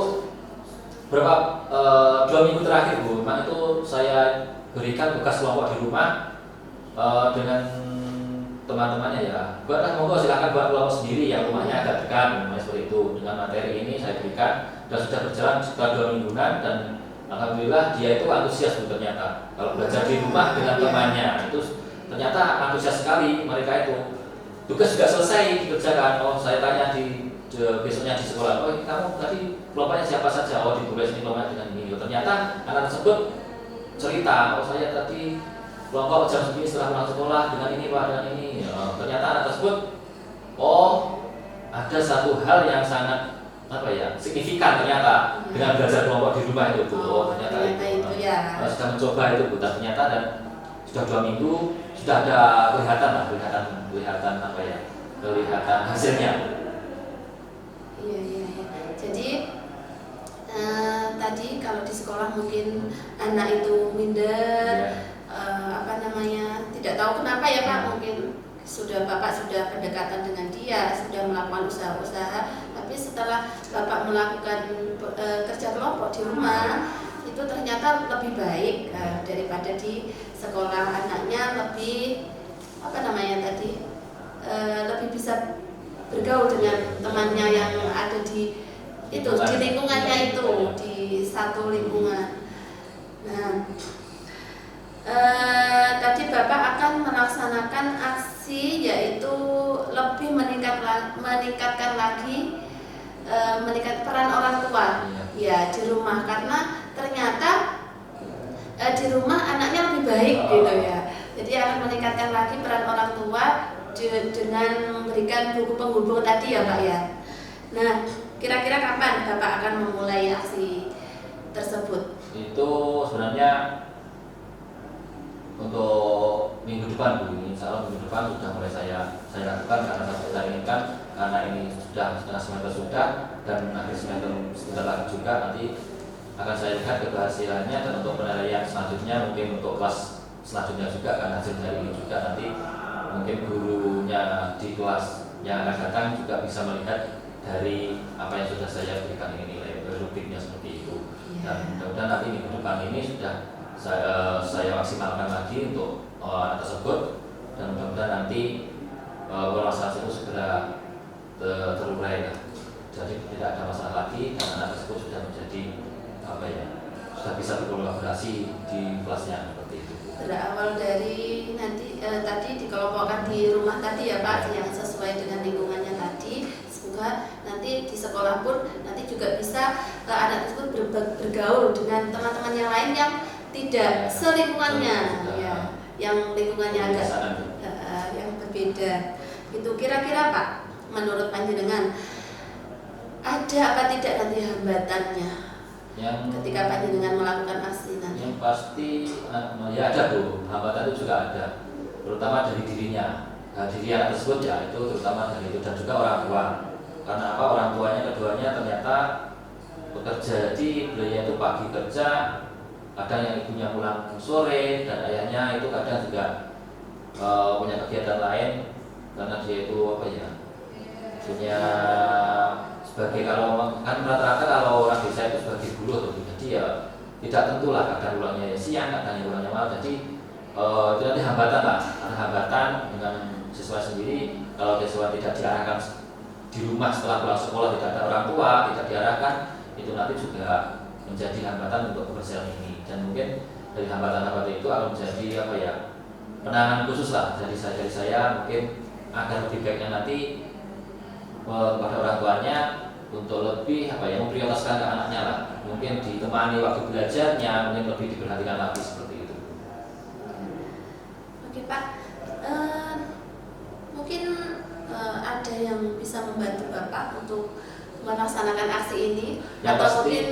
berapa 2 minggu terakhir Bu, memang itu saya berikan tugas kelompok di rumah dengan teman-temannya ya. Monggo silakan buat kelompok sendiri yang rumahnya agak dekat, seperti itu. Dengan materi ini saya berikan dan sudah berjalan sekitar 2 mingguan dan alhamdulillah dia itu antusias Bu ternyata. Kalau belajar di rumah dengan temannya itu ternyata antusias sekali mereka itu. Tugas juga selesai dikerjakan. Saya tanya besoknya di sekolah, kamu tadi kelompoknya siapa saja? Ditulis ini kelompoknya dengan ini. Ternyata anak tersebut cerita, saya tadi kelompok jam segini setelah pulang sekolah dengan ini Pak, dengan ini. Ternyata anak tersebut ada satu hal yang sangat signifikan ternyata dengan belajar kelompok di rumah itu Bu. Ternyata itu ya. Sudah mencoba itu Bu, ternyata dan sudah 2 minggu sudah ada kelihatan hasilnya. Iya. Jadi tadi kalau di sekolah mungkin anak itu minder, tidak tahu kenapa ya Pak, mungkin Bapak sudah pendekatan dengan dia, sudah melakukan usaha-usaha, tapi setelah Bapak melakukan kerja kelompok di rumah itu ternyata lebih baik daripada di sekolah. Anaknya lebih lebih bisa bergaul dengan temannya yang ada di lingkungannya itu, di satu lingkungan. Nah, tadi Bapak akan melaksanakan aksi yaitu lebih meningkatkan lagi peran orang tua ya di rumah, karena ternyata di rumah anaknya lebih baik gitu ya. Jadi akan meningkatkan lagi peran orang tua dengan memberikan buku penghubung tadi ya Pak ya. Nah, kira-kira kapan Bapak akan memulai aksi tersebut? Itu sebenarnya untuk minggu depan Bu, insya Allah minggu depan sudah mulai saya lakukan karena saya inginkan, karena ini sudah setengah semester sudah dan akhir semester sebentar lagi juga, nanti akan saya lihat keberhasilannya dan untuk penilaian selanjutnya mungkin untuk kelas selanjutnya juga karena hasil dari ini juga nanti mungkin gurunya di kelas yang akan datang juga bisa melihat dari apa yang sudah saya berikan ini nilai rubriknya seperti itu. Dan mudah-mudahan nanti minggu depan ini sudah saya maksimalkan lagi untuk anak tersebut dan mudah-mudahan nanti masalah itu segera terurai. Jadi tidak ada masalah lagi dan anak tersebut sudah menjadi sudah bisa berkolaborasi di kelasnya seperti itu. Berawal dari nanti tadi dikelompokkan di rumah tadi ya Pak, yang sesuai dengan lingkungannya tadi. Semoga nanti di sekolah pun nanti juga bisa anak tersebut bergaul dengan teman-teman yang lain yang tidak selingkungannya ya, yang lingkungannya agak yang berbeda. Itu kira-kira Pak, menurut panjenengan ada apa tidak nanti hambatannya Yang ketika panjenengan melakukan aksi nanti? yang pasti ya ada Bu, hambatan itu juga ada, terutama dari dirinya. Nah, diri anak tersebut ya itu terutama dari itu, dan juga orang tua. Karena apa? Orang tuanya keduanya ternyata bekerja, jadi beliau itu pagi kerja, kadang yang ibunya pulang sore, dan ayahnya itu kadang juga punya kegiatan lain, karena dia itu apa ya, punya sebagai, kalau kan rata-rata kalau orang desa itu sebagai buruh atau jadi ya tidak tentulah, kadang pulangnya siang, kadang pulangnya malam. Jadi itu nanti hambatan lah, ada hambatan dengan siswa sendiri. Kalau siswa tidak diarahkan di rumah setelah pulang sekolah, tidak ada orang tua, tidak diarahkan, itu nanti juga menjadi hambatan untuk kebersihan ini. Dan mungkin dari hambatan-hambatan itu akan menjadi apa ya, penanganan khusus lah dari saya mungkin agar lebih baiknya nanti kepada orang tuanya untuk lebih apa ya, memprioritaskan ke anaknya lah, mungkin ditemani waktu belajarnya, mungkin lebih diperhatikan lagi seperti itu. Oke Pak, mungkin ada yang bisa membantu Bapak untuk melaksanakan aksi ini, Yang atau pasti, mungkin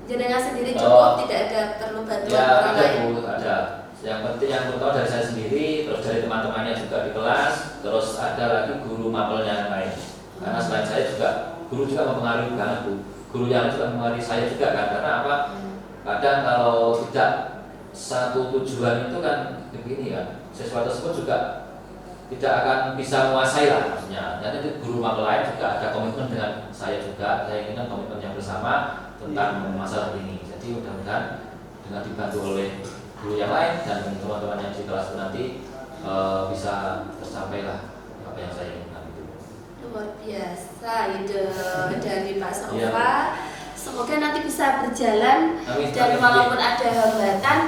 jenengan sendiri cukup, tidak ada perlu bantuan ya orang ada lain? Bu, ada. Yang penting yang pertama dari saya sendiri, terus dari teman-temannya juga di kelas, terus ada lagi guru mapelnya yang lain. Karena selain saya juga, guru juga mempengaruhi banget Bu. Guru yang juga mempengaruhi saya juga kan, karena apa? Kadang kalau tidak satu tujuan itu kan begini kan, siswa tersebut juga tidak akan bisa menguasai lah maksudnya. Nanti guru mapel lain juga ada komitmen dengan saya juga, saya ingin komitmen yang bersama tentang masalah ini. Jadi mudah-mudahan dengan dibantu oleh guru yang lain dan teman-teman yang di kelas nanti bisa tercapai lah apa yang saya inginkan itu. Luar biasa ide dari Pak Sofa. Iya. Semoga nanti bisa berjalan. Amin, Dan amin. walaupun ada hambatan,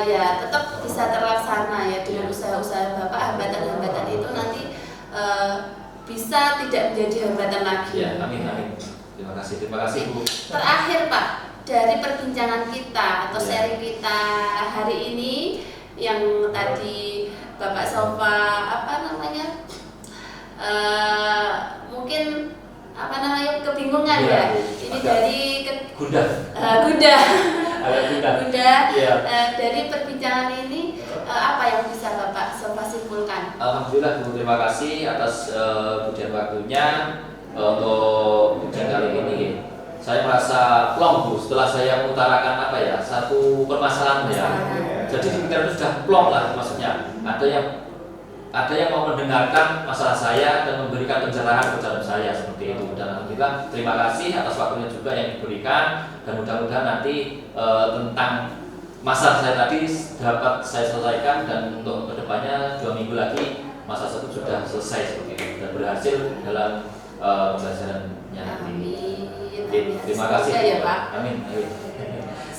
ya tetap bisa terlaksana ya dengan usaha-usaha Bapak. Hambatan-hambatan itu nanti bisa tidak menjadi hambatan lagi. Ya, amin. Terima kasih Bu. Terakhir Pak, dari perbincangan kita atau Ya. sharing kita hari ini yang tadi Bapak Sofa mungkin kebingungan ya. Ini dari Gundah. Gundah. Agak Bunda, Iya. dari perbincangan ini apa yang bisa Bapak Sofa simpulkan? Alhamdulillah Bu, terima kasih atas pujian waktunya untuk ujian kali ini. Saya merasa plong Bu setelah saya mengutarakan apa ya, satu permasalahan ya. Jadi di pikiran itu sudah plong lah maksudnya. Ada yang mau mendengarkan masalah saya dan memberikan pencerahan terhadap saya seperti itu. Dan alhamdulillah terima kasih atas waktunya juga yang diberikan, dan mudah-mudahan nanti tentang masalah saya tadi dapat saya selesaikan, dan untuk kedepannya 2 minggu lagi masa tersebut sudah selesai seperti itu dan berhasil dalam pembelajarannya nanti. Amin. Terima kasih ya Pak. Amin.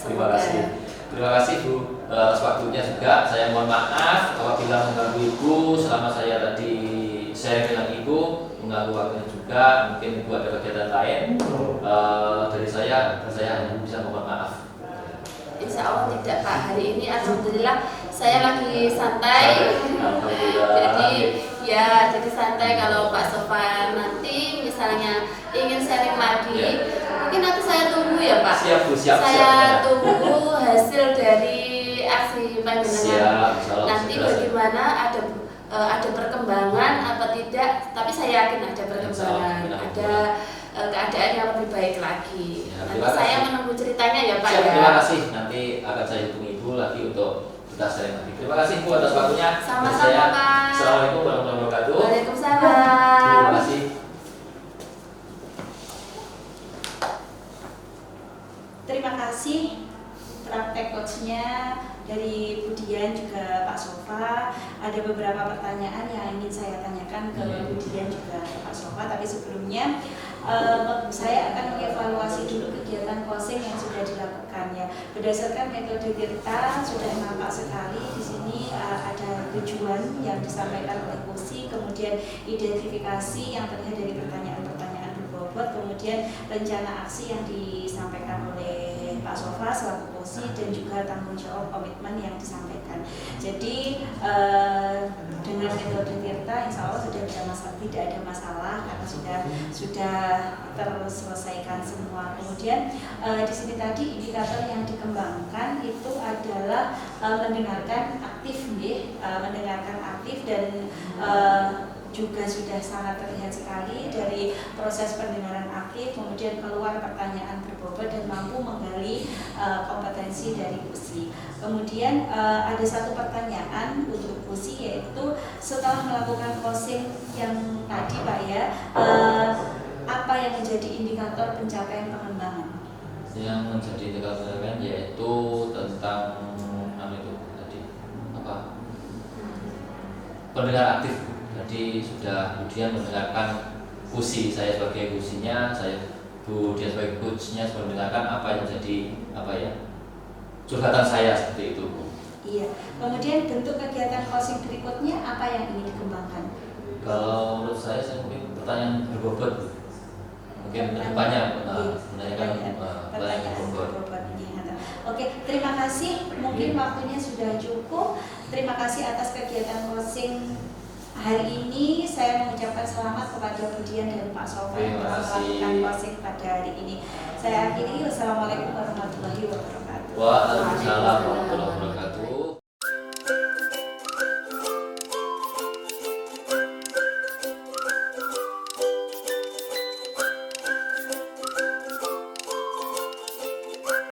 Terima kasih. Terima kasih Bu atas waktunya juga. Saya mohon maaf apabila mengganggu Ibu selama saya tadi share dengan Ibu, mengganggu waktunya juga. Mungkin Ibu ada kegiatan lain. Dari saya hanya bisa mohon maaf. Insya Allah tidak Pak. Hari ini alhamdulillah saya lagi santai. Alhamdulillah. jadi santai. Kalau Pak Sofa nanti misalnya ingin sharing lagi, mungkin nanti saya tunggu ya Pak. Siap Bu, siap. Saya tunggu hasil dari aksi panjenengan. Siap, Nanti bagaimana ada perkembangan apa tidak, tapi saya yakin ada perkembangan, ada keadaan yang lebih baik lagi. Ya, Nanti terima saya kasih. menunggu ceritanya ya Pak Siap, ya. terima kasih. Nanti akan saya hubungi Ibu lagi untuk kita sharing lagi. Terima kasih Bu atas waktunya. Sama-sama, Dan saya- Pak. Assalamualaikum warahmatullahi wabarakatuh. Waalaikumsalam. Terima kasih. Terima kasih praktek coachnya dari Bu Dian juga Pak Sofa. Ada beberapa pertanyaan yang ingin saya tanyakan ke Bu Dian juga ke Pak Sofa, tapi sebelumnya saya akan mengevaluasi dulu kegiatan coaching yang sudah dilakukan ya. Berdasarkan metode Tirta sudah nampak sekali di sini ada tujuan yang disampaikan oleh Kosi, kemudian identifikasi yang terlihat dari pertanyaan-pertanyaan berbobot, kemudian rencana aksi yang disampaikan oleh Pak Sofa selaku Kosi dan juga tanggung jawab komitmen yang disampaikan. Jadi dengan metode Tirta insya Allah tidak ada masalah karena sudah terselesaikan semua. Kemudian di sini tadi indikator yang dikembangkan itu adalah mendengarkan aktif, mendengarkan aktif dan juga sudah sangat terlihat sekali dari proses pendengaran aktif, kemudian keluar pertanyaan berbobot dan mampu menggali kompetensi dari Kusi. Kemudian ada satu pertanyaan untuk Kusi, yaitu setelah melakukan coaching yang tadi Pak ya, apa yang menjadi indikator pencapaian pengembangan? Yang menjadi indikator yaitu tentang pendengar aktif. Jadi sudah kemudian mendengarkan Kusi, saya sebagai Kusinya, Bu Dian sebagai coachnya sudah mendengarkan apa yang menjadi curhatan saya seperti itu. Iya. Kemudian bentuk kegiatan coaching berikutnya apa yang ingin dikembangkan? Kalau menurut saya mungkin pertanyaan berbobot. Mungkin kedepannya menanyakan pertanyaan berbobot. Oke, terima kasih. Mungkin waktunya sudah cukup. Terima kasih atas kegiatan coaching hari ini. Saya mengucapkan selamat kepada Bu Dian dan Pak Sofa yang telah melakukan coaching pada hari ini. Saya akhiri. Wassalamualaikum warahmatullahi wabarakatuh. Waalaikumsalam.